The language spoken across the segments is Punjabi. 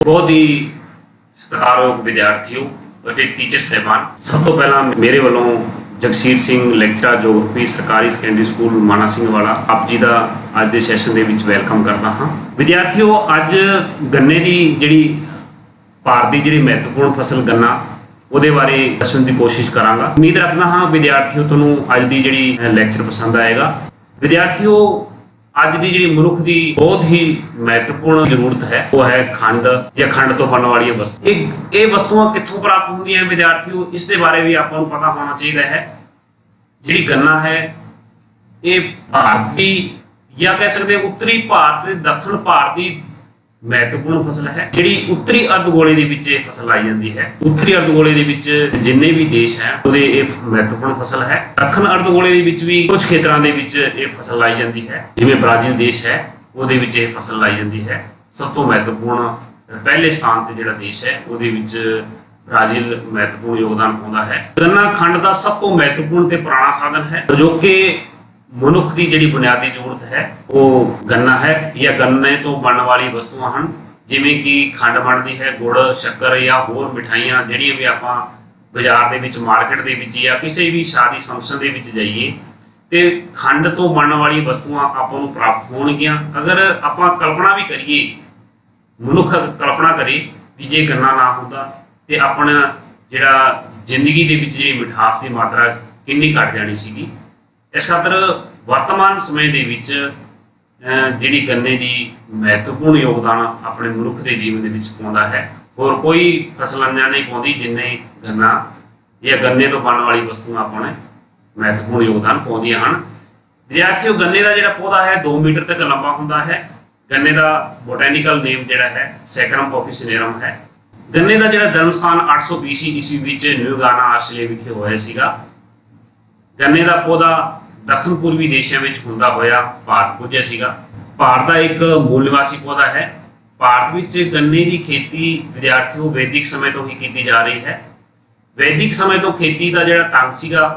बहुत ही सत्कारयोग विद्यार्थियों ਅਤੇ टीचर साहबान, सब तो पहला मेरे वालों जगसीर सिंह लैक्चरर जोग्राफी सरकारी सैकेंडरी स्कूल माना सिंह वाला आप जी का अज के सैशन के वैलकम करता हाँ। विद्यार्थियों, अज गन्ने की जी भारत की जी महत्वपूर्ण फसल गन्ना ਉਹਦੇ ਬਾਰੇ ਦੱਸਣ ਦੀ ਕੋਸ਼ਿਸ਼ ਕਰਾਂਗਾ। उम्मीद रखता हाँ विद्यार्थियों ਤੁਹਾਨੂੰ ਅੱਜ ਦੀ ਜਿਹੜੀ ਲੈਕਚਰ ਪਸੰਦ ਆਏਗਾ। विद्यार्थियों, ਅੱਜ ਦੀ ਜਿਹੜੀ ਮਨੁੱਖ ਦੀ ਬਹੁਤ ਹੀ महत्वपूर्ण ਜ਼ਰੂਰਤ ਹੈ ਉਹ ਹੈ ਖੰਡ ਜਾਂ ਖੰਡ ਤੋਂ ਬਣਨ ਵਾਲੀਆਂ ਵਸਤੂ। ਇਹ ਵਸਤੂਆਂ ਕਿੱਥੋਂ ਪ੍ਰਾਪਤ ਹੁੰਦੀਆਂ ਵਿਦਿਆਰਥੀਓ, ਇਸ ਦੇ ਬਾਰੇ ਵੀ ਆਪਾਂ ਨੂੰ ਪਤਾ ਹੋਣਾ ਚਾਹੀਦਾ ਹੈ। ਜਿਹੜੀ ਗੰਨਾ ਹੈ ਇਹ ਭਾਰਤੀ ਜਾਂ ਕਹਿ ਸਕਦੇ ਉੱਤਰੀ ਭਾਰਤ ਤੇ ਦੱਖਣ ਭਾਰਤ ਦੀ महत्वपूर्ण फसल है। जी उत्तरी अर्धगोले के फसल लाई जाती है। उत्तरी अर्धगोले के जिन्ने भी देश हैं वो महत्वपूर्ण फसल है। दक्षिण अर्धगोले भी कुछ क्षेत्रों के फसल लाई जाती है, जिमें ब्राजील देश है वो फसल लाई जाती है। सब तो महत्वपूर्ण पहले स्थान पर जो देश है वो ब्राजील महत्वपूर्ण योगदान पाता है। गन्ना खंड का सब तो महत्वपूर्ण ते पुराना साधन है जो कि मनुख की जी बुनियादी जरूरत है वो गन्ना है या गन्ने तो बनने वाली वस्तुआं हैं, जिमें कि खंड बनती है, गुड़ शक्कर या होर मिठाइयां जिहड़ियां भी आपां बाजार दे विच मार्केट दे विच या किसी भी शादी फंक्शन दे विच जाइए तो खंड तो बनने वाली वस्तुआं आपां नूं प्राप्त होणगियां। अगर आपां कल्पना भी करिए, मनुख कल्पना करे भी जे गन्ना ना होंदा तो अपना जिहड़ा जिंदगी दे विच जिहड़ी मिठास की मात्रा कितनी घट जानी सीगी। इस खातर वर्तमान समय जी गन्ने की महत्वपूर्ण योगदान अपने मनुख के जीवन के पाता है। और कोई फसल नहीं पाती जिन्ने गन्ना या गन्ने तो बनने वाली वस्तुएं अपने महत्वपूर्ण योगदान पादियां हैं। विद्यार्थियों, गन्ने का जो पौधा है 2 मीटर तक लंबा होता है। गन्ने का बोटैनिकल नेम जोड़ा है सैकरम ऑफिसिनेरम है। गन्ने का जो जन्म स्थान 820 ईस्वी न्यू गाना आस्ट्रेलिया विखे होया सीगा। गन्ने का पौधा दक्षिण पूर्वी देशों में होंदा होया भारत पुज्या सीगा। भारत का एक मूल निवासी पौधा है। भारत में गन्ने की खेती विद्यार्थियों वैदिक समय तो ही की जा रही है। वैदिक समय तो खेती का जोड़ा ढंग सीगा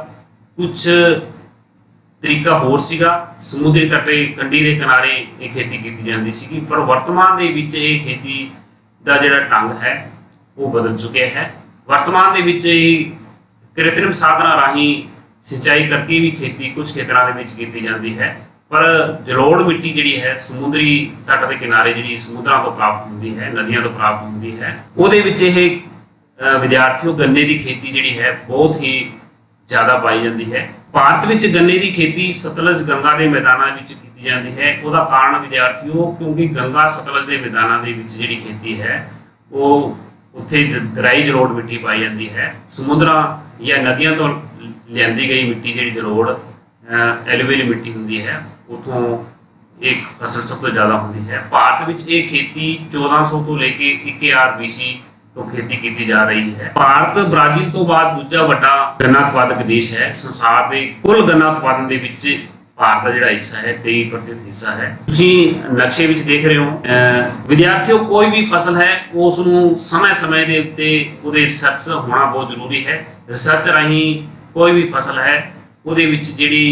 कुछ तरीका होर सीगा। समुद्री तटे कंढी के किनारे ये खेती की जाती सी, पर वर्तमान के खेती का जोड़ा ढंग है वो बदल चुके हैं। वर्तमान के कृत्रिम साधना राही सिंचाई करके भी खेती कुछ क्षेत्रों के की जाती है, पर जलोड़ मिट्टी जी है समुद्री तट के किनारे जी समुद्रों को प्राप्त होती है, नदियों तो प्राप्त होती है। वो विद्यार्थियों गन्ने की खेती जी है बहुत ही ज़्यादा पाई जाती है। भारत में गन्ने की खेती सतलज गंगा के मैदानों में की जाती है। उसका कारण विद्यार्थियों क्योंकि गंगा सतलज के मैदानों की जी खेती है वो उत्थे दराई जलोड़ मिट्टी पाई जाती है। समुद्र या नदियों तो लियांदी गई मिट्टी जी जलोड़ एलोवेरी मिट्टी होंगी है, उतों एक फसल सब तो ज़्यादा होती है। भारत में ये खेती 1400 तो लेके 1000 BC तो खेती की जा रही है। भारत ब्राजील तो बाद दूजा वड्डा गन्ना उत्पादक देश है। संसार के कुल गन्ना उत्पादन के भारत का जो हिस्सा है 23% हिस्सा है। तुम नक्शे में देख रहे हो विद्यार्थियों, कोई भी फसल है उसनों समय समय के उत्ते रिसर्च होना बहुत जरूरी है। रिसर्च राही कोई भी फसल है वो जी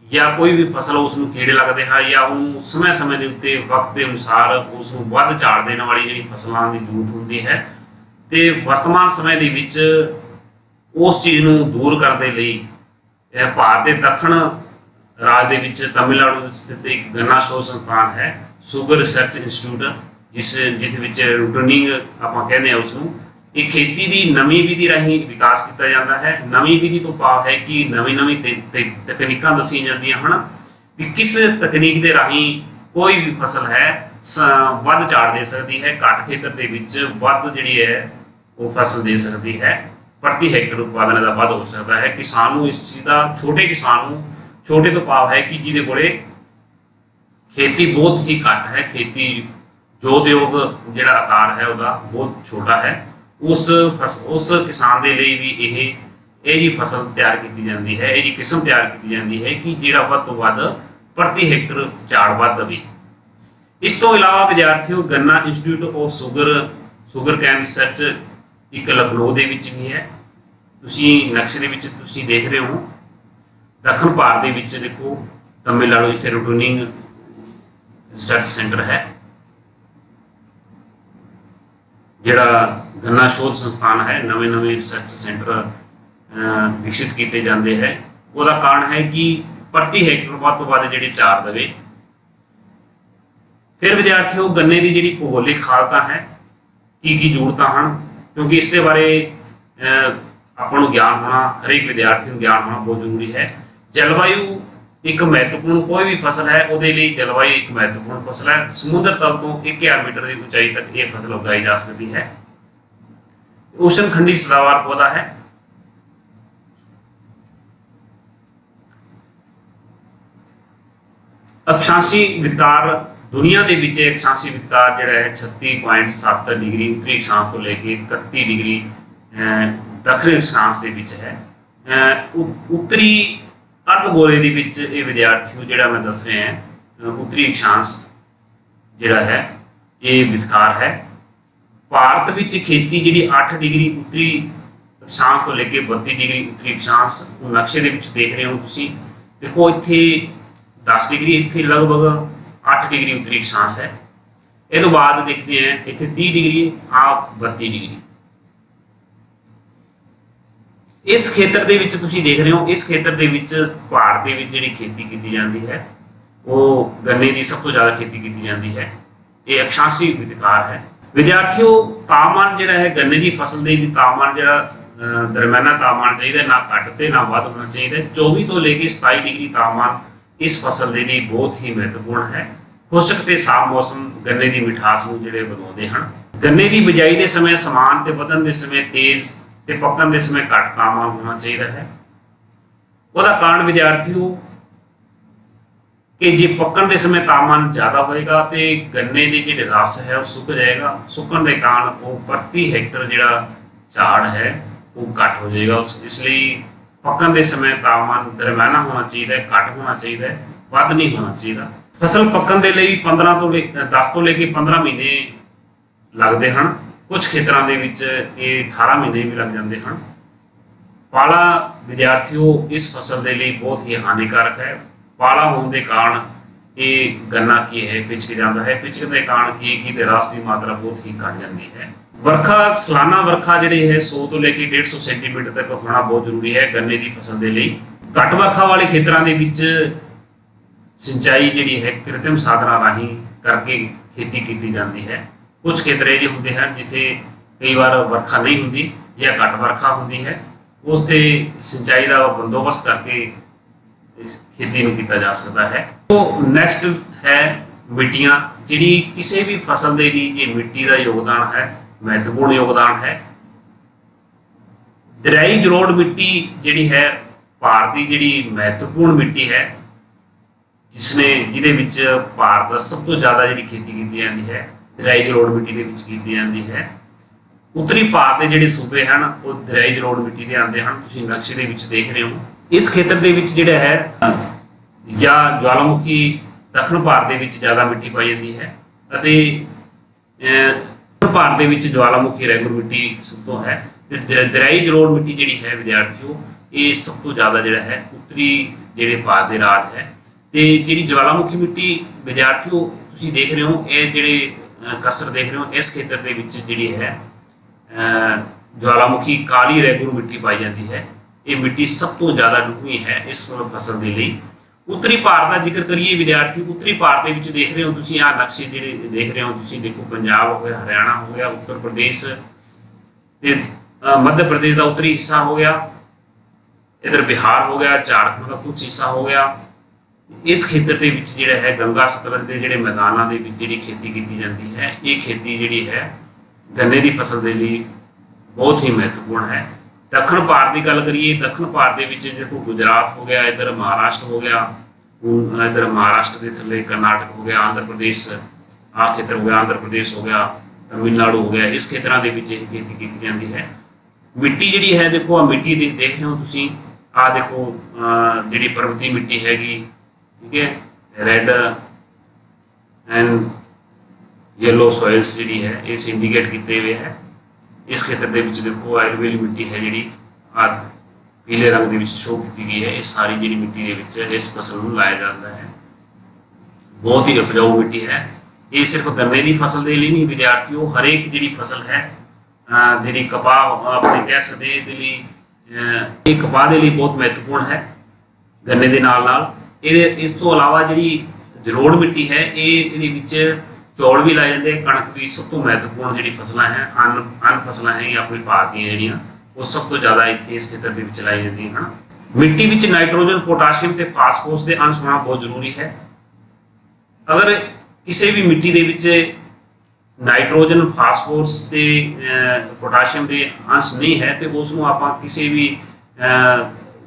या कोई भी फसल उसमें कीड़े लगते हैं या समय समय के उत्ते वक्त के अनुसार उसमें वध झाड़ देने वाली जी फसलों की जरूरत होती है। तो वर्तमान समय के उस चीज़ को दूर करने लिए भारत के दक्षिण राज के तमिलनाडु स्थित एक गन्ना शोध संस्थान है शुगर रिसर्च इंस्टीट्यूट, जिस रूटनिंग आप कहने उसनों ये खेती की नवी विधि राही विकास किया जाता है। नवी विधि तो भाव है कि नवी नवी तकनीक दसिया जांदियां हैं कि किस तकनीक के राही कोई भी फसल है वध झाड़ दे सकती है, घट खेतर के वध जी है वो फसल दे सकती है, प्रति हेक्टर उत्पादन का वध हो सकता है। किसान को इस चीज़ का छोटे किसान को छोटे तो भाव है कि जिहदे कोले खेती बहुत ही घट है, खेती जोधयोग जिहड़ा आकार है वह बहुत छोटा है, उस किसान के लिए भी यह जी फसल तैयार की जाती है, यह जी किस्म तैयार की जाती है कि जिहड़ा वध तो वध प्रति हेक्टर झाड़ वध दे। इस तो इलावा विद्यार्थियों गन्ना institute of sugar cane research एक लखनऊ के भी है। तुसी नक्शे के देख रहे हो दक्षिण भारत के देखो तमिलनाडु जिथे रूटनिंग रिसर्च सेंटर है ਜਿਹੜਾ ਗੰਨਾ ਸ਼ੋਧ ਸੰਸਥਾਨ ਹੈ, ਨਵੇਂ ਰਿਸਰਚ ਸੈਂਟਰ ਵਿਕਸਿਤ ਕੀਤੇ ਜਾਂਦੇ ਹੈ। ਉਹਦਾ ਕਾਰਨ ਹੈ ਕਿ ਪ੍ਰਤੀ ਹੈਕਟਰ ਵੱਧ ਤੋਂ ਵੱਧ ਜਿਹੜੀ ਚਾਰ ਦੇਵੇ। ਫਿਰ ਵਿਦਿਆਰਥੀਓ, ਗੰਨੇ ਦੀ ਜਿਹੜੀ ਭੂਗੋਲਿਕ ਹਾਲਤਾਂ ਹੈ, ਕੀ ਜ਼ਰੂਰਤਾਂ ਹਨ, ਕਿਉਂਕਿ ਇਸ ਦੇ ਬਾਰੇ ਆਪਾਂ ਨੂੰ ਗਿਆਨ ਹੋਣਾ, ਹਰੇਕ ਵਿਦਿਆਰਥੀ ਨੂੰ ਗਿਆਨ ਹੋਣਾ ਬਹੁਤ ਜ਼ਰੂਰੀ ਹੈ। ਜਲਵਾਯੂ ਇੱਕ ਮਹੱਤਵਪੂਰਨ, ਕੋਈ ਵੀ ਫਸਲ ਹੈ ਉਹਦੇ ਲਈ ਜਲਵਾਯੂ ਇੱਕ ਮਹੱਤਵਪੂਰਨ ਫਸਲ ਹੈ। ਸਮੁੰਦਰ ਤਲ ਤੋਂ 1000 ਮੀਟਰ ਦੀ ਉਚਾਈ ਤੱਕ ਇਹ ਫਸਲ ਉਗਾਈ ਜਾ ਸਕਦੀ ਹੈ। ਉਸ਼ਣ ਖੰਡੀ ਸਦਾਬਹਾਰ ਪੌਦਾ ਹੈ। ਅਕਸ਼ਾਂਸ਼ੀ ਵਿਤਕਾਰ, ਦੁਨੀਆ ਦੇ ਵਿੱਚ ਅਕਸ਼ਾਂਸ਼ੀ ਵਿਤਕਾਰ ਜਿਹੜਾ ਹੈ 36.7 ਡਿਗਰੀ ਉੱਤਰੀ ਅਕਸ਼ਾਂਸ਼ ਤੋਂ ਲੈ ਕੇ 31 ਡਿਗਰੀ ਦੱਖਣੀ ਅਕਸ਼ਾਂਸ਼ ਦੇ ਵਿੱਚ ਹੈ। ਉੱਤਰੀ ਅਰਧਗੋਲੇ ਦੇ ਵਿੱਚ ਇਹ ਵਿਦਿਆਰਥੀਓ ਜਿਹੜਾ ਮੈਂ ਦੱਸ ਰਿਹਾ ਉੱਤਰੀ ਅਕਸ਼ਾਂਸ਼ ਜਿਹੜਾ ਹੈ ਇਹ ਵਿਤਕਾਰ ਹੈ। ਭਾਰਤ ਵਿੱਚ ਖੇਤੀ ਜਿਹੜੀ 8 ਡਿਗਰੀ ਉੱਤਰੀ ਅਕਸ਼ਾਂਸ਼ ਤੋਂ ਲੈ ਕੇ 32 ਡਿਗਰੀ ਉੱਤਰੀ ਅਕਸ਼ਾਂਸ਼ ਨਕਸ਼ੇ ਦੇ ਵਿੱਚ ਦੇਖ ਰਹੇ ਹੋ ਤੁਸੀਂ। ਦੇਖੋ ਇੱਥੇ 10 ਡਿਗਰੀ, ਇੱਥੇ ਲਗਭਗ 8 ਡਿਗਰੀ ਉੱਤਰੀ ਅਕਸ਼ਾਂਸ਼ ਹੈ। ਇਹ ਤੋਂ ਬਾਅਦ ਦੇਖਦੇ ਹਾਂ ਇੱਥੇ 30 ਡਿਗਰੀ, ਆਪ 32 ਡਿਗਰੀ। ਇਸ ਖੇਤਰ ਦੇ ਵਿੱਚ ਤੁਸੀਂ ਦੇਖ ਰਹੇ ਹੋ, ਇਸ ਖੇਤਰ ਦੇ ਵਿੱਚ ਭਾਰਤ ਦੇ ਵਿੱਚ ਜਿਹੜੀ ਖੇਤੀ ਕੀਤੀ ਜਾਂਦੀ ਹੈ ਉਹ ਗੰਨੇ ਦੀ ਸਭ ਤੋਂ ਜ਼ਿਆਦਾ ਖੇਤੀ ਕੀਤੀ ਜਾਂਦੀ ਹੈ। ਇਹ ਅਕਸ਼ਾਂਸ਼ੀ ਵਿਤਕਾਰ ਹੈ। ਵਿਦਿਆਰਥੀਓ, ਤਾਪਮਾਨ ਜਿਹੜਾ ਹੈ ਗੰਨੇ ਦੀ ਫਸਲ ਦੇ ਲਈ ਤਾਪਮਾਨ ਜਿਹੜਾ ਦਰਮਿਆਨਾ ਤਾਪਮਾਨ ਚਾਹੀਦਾ, ਨਾ ਘੱਟ ਤੇ ਨਾ ਵੱਧ ਹੋਣਾ ਚਾਹੀਦਾ। 24 ਤੋਂ ਲੈ ਕੇ 27 ਡਿਗਰੀ ਤਾਪਮਾਨ ਇਸ ਫਸਲ ਦੇ ਲਈ ਬਹੁਤ ਹੀ ਮਹੱਤਵਪੂਰਨ ਹੈ। ਖੁਸ਼ਕ ਤੇ ਸਾਫ਼ ਮੌਸਮ ਗੰਨੇ ਦੀ ਮਿਠਾਸ ਨੂੰ ਜਿਹੜੇ ਵਧਾਉਂਦੇ ਹਨ। ਗੰਨੇ ਦੀ ਬਿਜਾਈ ਦੇ ਸਮੇਂ ਸਮਾਨ ਤੇ ਵਧਣ ਦੇ ਸਮੇਂ ਤੇਜ਼ ਤੇ ਪੱਕਣ ਦੇ ਸਮੇਂ ਘੱਟ ਤਾਪਮਾਨ ਹੋਣਾ ਚਾਹੀਦਾ ਹੈ। ਉਹਦਾ ਕਾਰਨ ਵਿਦਿਆਰਥੀਓ ਕਿ ਜੇ ਪੱਕਣ ਦੇ ਸਮੇਂ ਤਾਪਮਾਨ ਜ਼ਿਆਦਾ ਹੋਏਗਾ ਤੇ ਗੰਨੇ ਦੇ ਜਿਹੜੇ ਰਸ ਹੈ ਉਹ ਸੁੱਕ ਜਾਏਗਾ। ਸੁੱਕਣ ਦੇ ਕਾਰਨ ਉਹ ਪ੍ਰਤੀ ਹੈਕਟਰ ਜਿਹੜਾ ਝਾੜ ਹੈ ਉਹ ਘੱਟ ਹੋ ਜਾਏਗਾ। ਇਸ ਲਈ ਪੱਕਣ ਦੇ ਸਮੇਂ ਤਾਪਮਾਨ ਦਰਮਿਆਨਾ ਹੋਣਾ ਚਾਹੀਦਾ ਹੈ, ਘੱਟ ਹੋਣਾ ਚਾਹੀਦਾ ਹੈ, ਵੱਧ ਨਹੀਂ ਹੋਣਾ ਚਾਹੀਦਾ। ਫਸਲ ਪੱਕਣ ਦੇ ਲਈ 10 ਤੋਂ ਲੈ ਕੇ 15 ਮਹੀਨੇ ਲੱਗਦੇ ਹਨ। ਕੁਝ ਖੇਤਰਾਂ ਦੇ ਵਿੱਚ ਇਹ 18 ਮਹੀਨੇ ਵੀ ਲੱਗ ਜਾਂਦੇ ਹਨ। ਪਾਲਾ ਵਿਦਿਆਰਥੀਓ ਇਸ ਫਸਲ ਦੇ ਲਈ ਬਹੁਤ ਹੀ ਹਾਨੀਕਾਰਕ ਹੈ। ਪਾਲਾ ਹੋਣ ਦੇ ਕਾਰਨ ਇਹ ਗੰਨਾ ਕੀ ਹੈ ਪਿਚਕ ਜਾਂਦਾ ਹੈ। ਪਿਚਕ ਦੇ ਕਾਰਨ ਕੀ ਹੈ ਕਿ ਰਸ ਦੀ ਮਾਤਰਾ ਬਹੁਤ ਹੀ ਘਟ ਜਾਂਦੀ ਹੈ। ਵਰਖਾ, ਸਾਲਾਨਾ ਵਰਖਾ ਜਿਹੜੀ ਹੈ 100 ਤੋਂ ਲੈ ਕੇ 150 ਸੈਂਟੀਮੀਟਰ ਤੱਕ ਹੋਣਾ ਬਹੁਤ ਜ਼ਰੂਰੀ ਹੈ ਗੰਨੇ ਦੀ ਫਸਲ ਦੇ ਲਈ। ਘੱਟ ਵਰਖਾ ਵਾਲੇ ਖੇਤਰਾਂ ਦੇ ਵਿੱਚ ਸਿੰਚਾਈ ਜਿਹੜੀ ਹੈ ਕ੍ਰਿਤਮ ਸਾਧਨਾਂ ਰਾਹੀਂ ਕਰਕੇ ਖੇਤੀ ਕੀਤੀ ਜਾਂਦੀ ਹੈ। ਕੁਝ ਖੇਤਰ ਇਹ ਜਿਹੇ ਹੁੰਦੇ ਹਨ ਜਿੱਥੇ ਕਈ ਵਾਰ ਵਰਖਾ ਨਹੀਂ ਹੁੰਦੀ ਜਾਂ ਘੱਟ ਵਰਖਾ ਹੁੰਦੀ ਹੈ, ਉਸ ਤੇ ਸਿੰਚਾਈ ਦਾ ਬੰਦੋਬਸਤ ਕਰਕੇ ਇਸ ਖੇਤੀ ਨੂੰ ਕੀਤਾ ਜਾ ਸਕਦਾ ਹੈ। ਉਹ ਨੈਕਸਟ ਹੈ ਮਿੱਟੀਆਂ, ਜਿਹੜੀ ਕਿਸੇ ਵੀ ਫਸਲ ਦੇ ਲਈ ਜੇ ਮਿੱਟੀ ਦਾ ਯੋਗਦਾਨ ਹੈ, ਮਹੱਤਵਪੂਰਨ ਯੋਗਦਾਨ ਹੈ। ਦਰਿਆਈ ਜਲੋੜ ਮਿੱਟੀ ਜਿਹੜੀ ਹੈ ਭਾਰਤ ਦੀ ਜਿਹੜੀ ਮਹੱਤਵਪੂਰਨ ਮਿੱਟੀ ਹੈ, ਜਿਹਦੇ ਵਿੱਚ ਭਾਰਤ ਦਾ ਸਭ ਤੋਂ ਜ਼ਿਆਦਾ ਜਿਹੜੀ ਖੇਤੀ ਕੀਤੀ ਜਾਂਦੀ ਹੈ ਦਰਿਆਈ ਜਲੋੜ ਮਿੱਟੀ ਦੇ ਵਿੱਚ ਕੀਤੀ ਜਾਂਦੀ ਹੈ। ਉੱਤਰੀ ਭਾਰਤ ਦੇ ਜਿਹੜੇ ਸੂਬੇ ਹਨ ਉਹ ਦਰਿਆਈ ਜਲੋੜ ਮਿੱਟੀ ਦੇ ਆਉਂਦੇ ਹਨ। ਤੁਸੀਂ ਨਕਸ਼ੇ ਦੇ ਵਿੱਚ ਦੇਖ ਰਹੇ ਹੋ। ਇਸ ਖੇਤਰ ਦੇ ਵਿੱਚ ਜਿਹੜਾ ਹੈ ਜਾਂ ਜਵਾਲਾਮੁਖੀ ਦੱਖਣ ਭਾਰਤ ਦੇ ਵਿੱਚ ਜ਼ਿਆਦਾ ਮਿੱਟੀ ਪਾਈ ਜਾਂਦੀ ਹੈ ਅਤੇ ਭਾਰਤ ਦੇ ਵਿੱਚ ਜਵਾਲਾਮੁਖੀ ਰੈਗੂਲਰ ਮਿੱਟੀ ਸਭ ਤੋਂ ਹੈ। ਤੇ ਦਰਿਆਈ ਜਲੋੜ ਮਿੱਟੀ ਜਿਹੜੀ ਹੈ ਵਿਦਿਆਰਥੀਓ ਇਹ ਸਭ ਤੋਂ ਜ਼ਿਆਦਾ ਜਿਹੜਾ ਹੈ ਉੱਤਰੀ ਜਿਹੜੇ ਭਾਰਤ ਦੇ ਰਾਜ ਹੈ। ਤੇ ਜਿਹੜੀ ਜਵਾਲਾਮੁਖੀ ਮਿੱਟੀ ਵਿਦਿਆਰਥੀਓ ਤੁਸੀਂ ਦੇਖ ਰਹੇ ਹੋ, ਇਹ ਜਿਹੜੇ ਕਸਰ ਦੇਖ ਰਹੇ ਹੋ, ਇਸ ਖੇਤਰ ਦੇ ਵਿੱਚ ਜਿਹੜੀ ਹੈ ਜਵਾਲਾਮੁਖੀ ਕਾਲੀ ਰੈਗੂਲਰ ਮਿੱਟੀ ਪਾਈ ਜਾਂਦੀ ਹੈ। ਇਹ ਮਿੱਟੀ ਸਭ ਤੋਂ ਜ਼ਿਆਦਾ ਢੁਕਵੀਂ ਹੈ ਇਸ ਫਸਲ ਦੇ ਲਈ। ਉੱਤਰੀ ਭਾਰਤ ਦਾ ਜ਼ਿਕਰ ਕਰੀਏ ਵਿਦਿਆਰਥੀ, ਉੱਤਰੀ ਭਾਰਤ ਦੇ ਵਿੱਚ ਦੇਖ ਰਹੇ ਹੋ ਤੁਸੀਂ ਆਹ ਨਕਸ਼ੇ ਜਿਹੜੇ ਦੇਖ ਰਹੇ ਹੋ ਤੁਸੀਂ, ਦੇਖੋ ਪੰਜਾਬ ਹੋ ਗਿਆ, ਹਰਿਆਣਾ ਹੋ ਗਿਆ, ਉੱਤਰ ਪ੍ਰਦੇਸ਼ ਤੇ ਮੱਧ ਪ੍ਰਦੇਸ਼ ਦਾ ਉੱਤਰੀ ਹਿੱਸਾ ਹੋ ਗਿਆ, ਇਧਰ ਬਿਹਾਰ ਹੋ ਗਿਆ, ਝਾਰਖੰਡ ਦਾ ਕੁਝ ਹਿੱਸਾ ਹੋ ਗਿਆ। ਇਸ ਖੇਤਰ ਦੇ ਵਿੱਚ ਜਿਹੜਾ ਹੈ ਗੰਗਾ ਸਤਲੁਜ ਦੇ ਜਿਹੜੇ ਮੈਦਾਨਾਂ ਦੇ ਵਿੱਚ ਜਿਹੜੀ ਖੇਤੀ ਕੀਤੀ ਜਾਂਦੀ ਹੈ, ਇਹ ਖੇਤੀ ਜਿਹੜੀ ਹੈ ਗੰਨੇ ਦੀ ਫਸਲ ਦੇ ਲਈ ਬਹੁਤ ਹੀ ਮਹੱਤਵਪੂਰਨ ਹੈ। ਦੱਖਣ ਭਾਰਤ ਦੀ ਗੱਲ ਕਰੀਏ, ਦੱਖਣ ਭਾਰਤ ਦੇ ਵਿੱਚ ਦੇਖੋ ਗੁਜਰਾਤ ਹੋ ਗਿਆ, ਇੱਧਰ ਮਹਾਰਾਸ਼ਟਰ ਹੋ ਗਿਆ, ਇੱਧਰ ਮਹਾਰਾਸ਼ਟਰ ਦੇ ਥੱਲੇ ਕਰਨਾਟਕ ਹੋ ਗਿਆ, ਆਂਧਰ ਪ੍ਰਦੇਸ਼ ਆਹ ਖੇਤਰ ਹੋ ਗਿਆ, ਆਂਧਰ ਪ੍ਰਦੇਸ਼ ਹੋ ਗਿਆ, ਤਮਿਲਨਾਡੂ ਹੋ ਗਿਆ। ਇਸ ਖੇਤਰਾਂ ਦੇ ਵਿੱਚ ਇਹ ਖੇਤੀ ਕੀਤੀ ਜਾਂਦੀ ਹੈ। ਮਿੱਟੀ ਜਿਹੜੀ ਹੈ ਦੇਖੋ ਆਹ ਮਿੱਟੀ ਦੇਖ ਰਹੇ ਹੋ ਤੁਸੀਂ, ਆਹ ਦੇਖੋ ਜਿਹੜੀ ਪਰਬਤੀ ਮਿੱਟੀ ਹੈਗੀ, ਠੀਕ ਹੈ, ਰੈੱਡ ਐਂਡ ਯੈਲੋ ਸੋਇਲਸ ਜਿਹੜੀ ਹੈ ਇਹ ਇੰਡੀਕੇਟ ਕੀਤੇ ਹੋਏ ਹੈ। ਇਸ ਖੇਤਰ ਦੇ ਵਿੱਚ ਦੇਖੋ ਆਯੁਰਵੇਦ ਮਿੱਟੀ ਹੈ ਜਿਹੜੀ ਆ ਪੀਲੇ ਰੰਗ ਦੇ ਵਿੱਚ ਸ਼ੋ ਕੀਤੀ ਗਈ ਹੈ। ਇਹ ਸਾਰੀ ਜਿਹੜੀ ਮਿੱਟੀ ਦੇ ਵਿੱਚ ਇਸ ਫਸਲ ਨੂੰ ਲਾਇਆ ਜਾਂਦਾ ਹੈ। ਬਹੁਤ ਹੀ ਉਪਜਾਊ ਮਿੱਟੀ ਹੈ। ये सिर्फ गन्ने की फसल के लिए नहीं विद्यार्थियों, हरेक जी फसल है जी कपाह अपने कह सकते हैं ये कपाह के लिए बहुत महत्वपूर्ण है। गन्ने के नाल नाल इस तो अलावा जी जलोड़ मिट्टी है ये चौल भी लाए जाते हैं, कणक भी सब तो महत्वपूर्ण जी फसल है, अन्न फसल है ये अपने भारत दी वो सब तो ज़्यादा इतने इस खेत्र के लाई जाती हैं। मिट्टी में नाइट्रोजन पोटाशियम ते फास्फोरस के अंश होना बहुत जरूरी है। अगर किसी भी मिट्टी के नाइट्रोजन फास्फोरस ते पोटाशियम के अंश नहीं है तो उसको आप किसी भी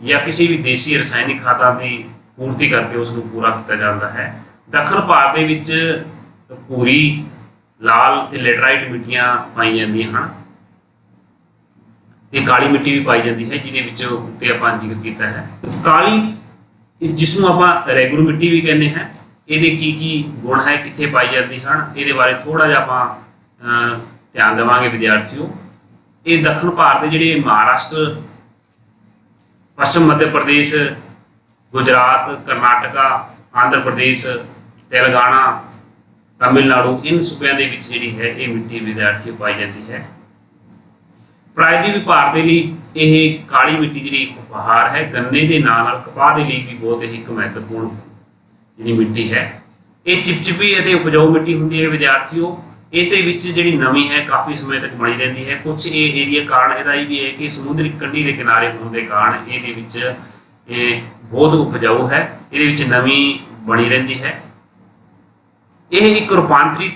या किसी भी देसी रसायनिक खादा की पूर्ति करके उसको पूरा किया जाता है। दक्षिण भारत के भूरी लाल ते लेटराइट मिट्टियां पाई जाती हैं, ये काली मिट्टी भी पाई जाती है जिसे उत्ते आप जिक्र किया है। काली जिसनों आप रेगुलर मिट्टी भी कहते हैं, ये की गुण है कितने पाई जाती हैं ये बारे थोड़ा जहा आप ध्यान देवांगे विद्यार्थियों। ये दक्षिण भारत के जोड़े महाराष्ट्र, पश्चिम मध्य प्रदेश, गुजरात, कर्नाटका, आंध्र प्रदेश, तेलंगाना, तमिलनाडु इन सूबों के जी है ये मिट्टी विद्यार्थियों पाई जाती है। प्रायद्वीप भारत के लिए यह काली मिट्टी जी उपहार है। गन्ने के नाल कपाह के लिए भी बहुत ही एक महत्वपूर्ण जी मिट्टी है। ये चिपचिपी और उपजाऊ मिट्टी होंगी है विद्यार्थियों। इस जी नमी है काफ़ी समय तक बनी रहती है। कुछ ये एरिया कारण यदा भी है कि समुद्री कंढी के किनारे होने के कारण ये बहुत उपजाऊ है, ये नमी बनी रहती है। यह एक रूपांतरित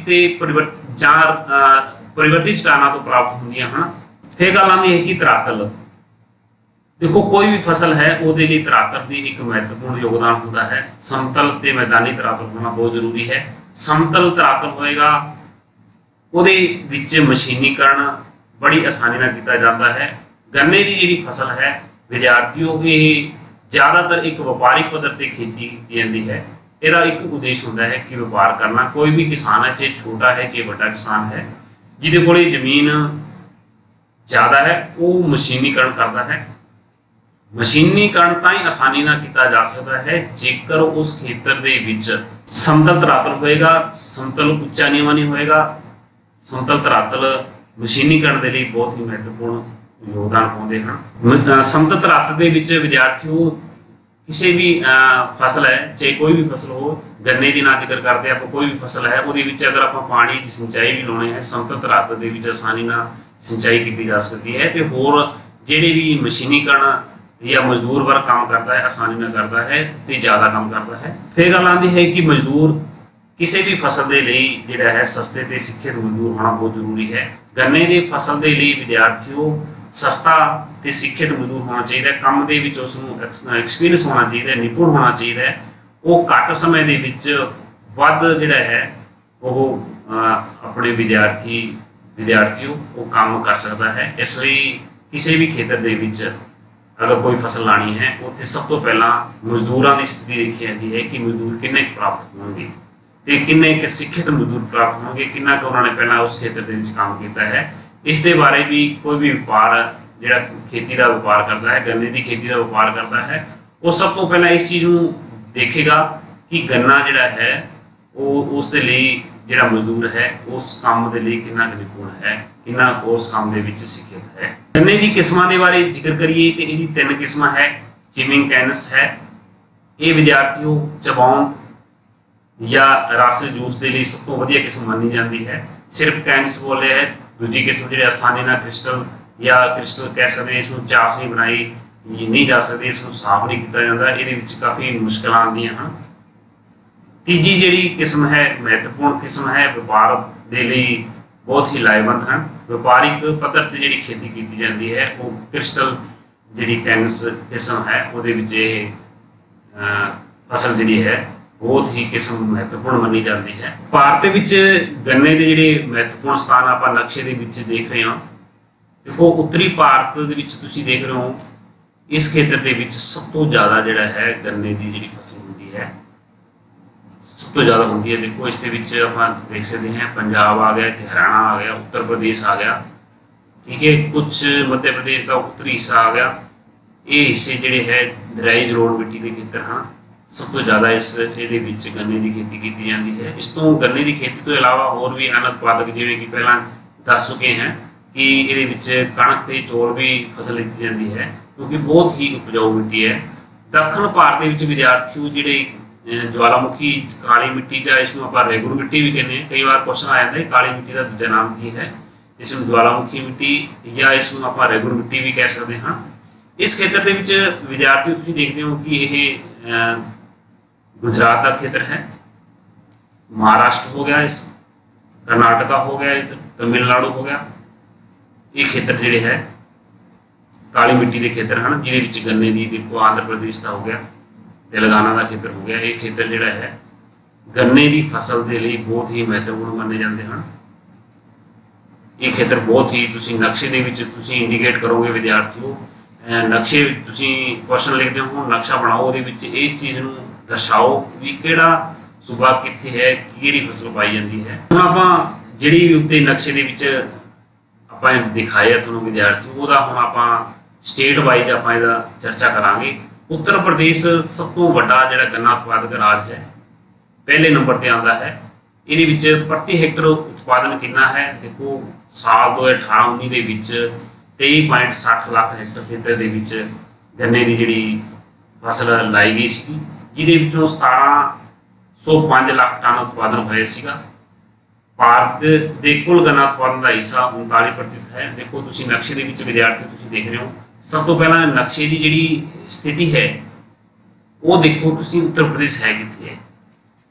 परिवर्तित चट्टानों तो प्राप्त होंगी हैं। फिर गल आती है कि धरातल, देखो कोई भी फसल है वो धरातल की एक महत्वपूर्ण योगदान होता है। समतल ते मैदानी धरातल होना बहुत जरूरी है। समतल धरातल होएगा ਉਹਦੇ ਵਿੱਚ मशीनीकरण बड़ी आसानी ਨਾਲ ਕੀਤਾ ਜਾਂਦਾ है। गन्ने की जी फसल है विद्यार्थियों ये ज़्यादातर एक व्यापारिक पद्धर पर खेती की जाती है। ਇਹਦਾ एक उद्देश्य होता है कि व्यापार करना। कोई भी किसान है चाहे छोटा है चाहे बड़ा किसान है जिहदे कोल जमीन ज़्यादा है वो मशीनीकरण करता है। मशीनीकरण तां ही आसानी ਨਾਲ ਕੀਤਾ जा सकता है जेकर उस खेतर ਦੇ ਵਿੱਚ समतल धरातल होएगा, समतल उच्चा नीवा नहीं होएगा। समतल धरातल मशीनीकरण के लिए बहुत ही महत्वपूर्ण योगदान पाते हैं। समतल धरातल के विच विद्यार्थियों किसी भी फसल है चाहे कोई भी फसल हो, गन्ने की ना जिक्र करते हैं आप, कोई भी फसल है वो अगर आप पानी की सिंचाई भी लाने हैं समतल धरातल के आसानी ਨਾਲ सिंचाई की जा सकती है। तो होर ਜਿਹੜੇ भी मशीनीकरण या मजदूर वर्ग काम करता है आसानी ਨਾਲ करता है तो ज़्यादा काम करता है। फिर गल आती है कि मजदूर किसी भी फसल के लिए जोड़ा है सस्ते ते सिक्खित मजदूर होना बहुत जरूरी है। गन्ने की फसल के लिए विद्यार्थियों सस्ता ते सिक्खित मजदूर होना चाहिए। काम के एक्सपीरियंस होना चाहिए, निपुण होना चाहिए। वो घट समय के वध जोड़ा है वो अपने विद्यार्थियों वो काम कर सकता है। इसलिए किसी भी खेतर के अगर कोई फसल लानी है उत्थे सब तो पहला मजदूरों की स्थिति देखी जाती है कि मजदूर किन्ने प्राप्त होंगे तो किन्ने सिक्खित मजदूर प्राप्त होंगे, किन्ना उन्होंने पहला उस खेतर के काम किया है। इस दे बारे भी कोई भी व्यापार जो खेती का व्यापार करता है, गन्ने की खेती का व्यापार करता है, वो सब तो पहला इस चीज़ को देखेगा कि गन्ना जोड़ा है वो उसके लिए जोड़ा मजदूर है उस काम के लिए कितना निपुण है, कितना उस काम के सिक्खित है। गन्ने की किस्मों के बारे जिक्र करिए तो यही 3 किस्म है। चिमिंग कैनस है, ये विद्यार्थियों चबाउन या रस जूस के लिए सब तो वधिया किस्म मनी जाती है। सिर्फ कैनस बोले है, दूजी किस्म जो आसानी ना क्रिस्टल या क्रिस्टल कह सकते हैं, इसमें चाशनी बनाई नहीं जा सकती, इसको साफ नहीं किया जाता, ये काफ़ी मुश्किल आदि हैं। तीजी जी किस्म है महत्वपूर्ण किस्म है, व्यापार के लिए बहुत ही लाभवंत हैं। व्यापारिक पद्धर पर जी खेती की जाती है वो क्रिस्टल जी कैनस किस्म है, वो फसल जी है बहुत ही किस्म महत्वपूर्ण मनी जाती है। भारत गन्ने के जोड़े महत्वपूर्ण स्थान आप नक्शे के देख रहे हो। देखो उत्तरी भारत के देख रहे हो इस खेत्र के सब तो ज़्यादा जोड़ा है गन्ने की जी फसल होती है, सब तो ज़्यादा होती है। देखो इस आप देख सकते हैं पंजाब आ गया, हरियाणा आ गया, उत्तर प्रदेश आ गया, ठीक है, कुछ मध्य प्रदेश का उत्तरी हिस्सा आ गया। ये हिस्से जोड़े है दरियाई जलोड़ मिट्टी के खेत्र हैं, ਸਭ ਤੋਂ ਜ਼ਿਆਦਾ ਇਹਦੇ ਵਿੱਚ ਗੰਨੇ ਦੀ ਖੇਤੀ ਕੀਤੀ ਜਾਂਦੀ ਹੈ। ਇਸ ਤੋਂ ਗੰਨੇ ਦੀ ਖੇਤੀ ਤੋਂ ਇਲਾਵਾ ਹੋਰ ਵੀ ਅਨ ਉਤਪਾਦਕ ਜਿਵੇਂ ਕਿ ਪਹਿਲਾਂ ਦੱਸ ਚੁੱਕੇ ਹਾਂ ਕਿ ਇਹਦੇ ਵਿੱਚ ਕਣਕ ਤੇ ਚੌਲ ਵੀ ਫਸਲ ਲਿੱਤੀ ਜਾਂਦੀ ਹੈ, ਕਿਉਂਕਿ ਬਹੁਤ ਹੀ ਉਪਜਾਊ ਮਿੱਟੀ ਹੈ। ਦੱਖਣ ਭਾਰਤ ਦੇ ਵਿੱਚ ਵਿਦਿਆਰਥੀ ਜਿਹੜੇ ਜਵਾਲਾਮੁਖੀ ਕਾਲੀ ਮਿੱਟੀ ਜਾਂ ਇਸ ਨੂੰ ਆਪਾਂ ਰੇਗੂਰ ਮਿੱਟੀ ਵੀ ਕਹਿੰਦੇ ਹਾਂ, ਕਈ ਵਾਰ ਕੁਐਸਚਨ ਆ ਜਾਂਦਾ ਹੈ ਕਾਲੀ ਮਿੱਟੀ ਦਾ ਦੂਜਾ ਨਾਮ ਕੀ ਹੈ। ਇਸ ਨੂੰ ਜਵਾਲਾਮੁਖੀ ਮਿੱਟੀ ਜਾਂ ਇਸ ਨੂੰ ਆਪਾਂ ਰੇਗੂਰ ਮਿੱਟੀ ਵੀ ਕਹਿ ਸਕਦੇ ਹਾਂ। ਇਸ ਖੇਤਰ ਦੇ ਵਿੱਚ ਵਿਦਿਆਰਥੀ ਤੁਸੀਂ ਦੇਖਦੇ ਹੋ ਕਿ ਇਹ ਗੁਜਰਾਤ ਦਾ ਖੇਤਰ ਹੈ, ਮਹਾਰਾਸ਼ਟਰ ਹੋ ਗਿਆ, ਇਸ ਕਰਨਾਟਕਾ ਹੋ ਗਿਆ, ਤਮਿਲਨਾਡੂ ਹੋ ਗਿਆ। ਇਹ ਖੇਤਰ ਜਿਹੜੇ ਹੈ ਕਾਲੀ ਮਿੱਟੀ ਦੇ ਖੇਤਰ ਹਨ, ਜਿਹਦੇ ਵਿੱਚ ਗੰਨੇ ਦੀ ਦੇਖੋ ਆਂਧਰਾ ਪ੍ਰਦੇਸ਼ ਦਾ ਹੋ ਗਿਆ, ਤੇਲੰਗਾਨਾ ਦਾ ਖੇਤਰ ਹੋ ਗਿਆ। ਇਹ ਖੇਤਰ ਜਿਹੜਾ ਹੈ ਗੰਨੇ ਦੀ ਫਸਲ ਦੇ ਲਈ ਬਹੁਤ ਹੀ ਮਹੱਤਵਪੂਰਨ ਮੰਨੇ ਜਾਂਦੇ ਹਨ। ਇਹ ਖੇਤਰ ਬਹੁਤ ਹੀ ਤੁਸੀਂ ਨਕਸ਼ੇ ਦੇ ਵਿੱਚ ਤੁਸੀਂ ਇੰਡੀਕੇਟ ਕਰੋਗੇ ਵਿਦਿਆਰਥੀਓ, ਨਕਸ਼ੇ ਤੁਸੀਂ ਕੁਐਸਚਨ ਲਿਖਦੇ ਹੋ, ਨਕਸ਼ਾ ਬਣਾਓ, ਉਹਦੇ ਵਿੱਚ ਇਸ ਚੀਜ਼ ਨੂੰ ਦਰਸਾਓ ਵੀ ਕਿਹੜਾ ਸੂਬਾ ਕਿੱਥੇ ਹੈ, ਕਿਹੜੀ ਫਸਲ ਪਾਈ ਜਾਂਦੀ ਹੈ। ਹੁਣ ਆਪਾਂ ਜਿਹੜੀ ਵੀ ਉੱਤੇ ਨਕਸ਼ੇ ਦੇ ਵਿੱਚ ਆਪਾਂ ਦਿਖਾਇਆ ਤੁਹਾਨੂੰ ਵਿਦਿਆਰਥੀ, ਉਹਦਾ ਹੁਣ ਆਪਾਂ ਸਟੇਟ ਵਾਈਜ਼ ਆਪਾਂ ਇਹਦਾ ਚਰਚਾ ਕਰਾਂਗੇ। ਉੱਤਰ ਪ੍ਰਦੇਸ਼ ਸਭ ਤੋਂ ਵੱਡਾ ਜਿਹੜਾ ਗੰਨਾ ਉਤਪਾਦਕ ਰਾਜ ਹੈ, ਪਹਿਲੇ ਨੰਬਰ ਤੇ ਆਉਂਦਾ ਹੈ। ਇਹਦੇ ਵਿੱਚ ਪ੍ਰਤੀ ਹੈਕਟਰ ਉਤਪਾਦਨ ਕਿੰਨਾ ਹੈ ਦੇਖੋ, ਸਾਲ 2018-19 ਦੇ ਵਿੱਚ 23.60 ਲੱਖ ਹੈਕਟਰ ਖੇਤਰ ਦੇ ਵਿੱਚ ਗੰਨੇ ਦੀ ਜਿਹੜੀ ਫਸਲ ਲਾਈ ਗਈ ਸੀ, ਜਿਹਦੇ ਵਿੱਚੋਂ 1705 ਲੱਖ ਟਨ ਉਤਪਾਦਨ ਹੋਇਆ ਸੀਗਾ। ਭਾਰਤ ਦੇ ਕੁੱਲ ਗੰਨਾ ਉਤਪਾਦਨ ਦਾ ਹਿੱਸਾ 39% ਹੈ। ਦੇਖੋ ਤੁਸੀਂ ਨਕਸ਼ੇ ਦੇ ਵਿੱਚ ਵਿਦਿਆਰਥੀ ਤੁਸੀਂ ਦੇਖ ਰਹੇ ਹੋ, ਸਭ ਤੋਂ ਪਹਿਲਾਂ ਨਕਸ਼ੇ ਦੀ ਜਿਹੜੀ ਸਥਿਤੀ ਹੈ ਉਹ ਦੇਖੋ ਤੁਸੀਂ ਉੱਤਰ ਪ੍ਰਦੇਸ਼ ਹੈ ਕਿੱਥੇ ਹੈ।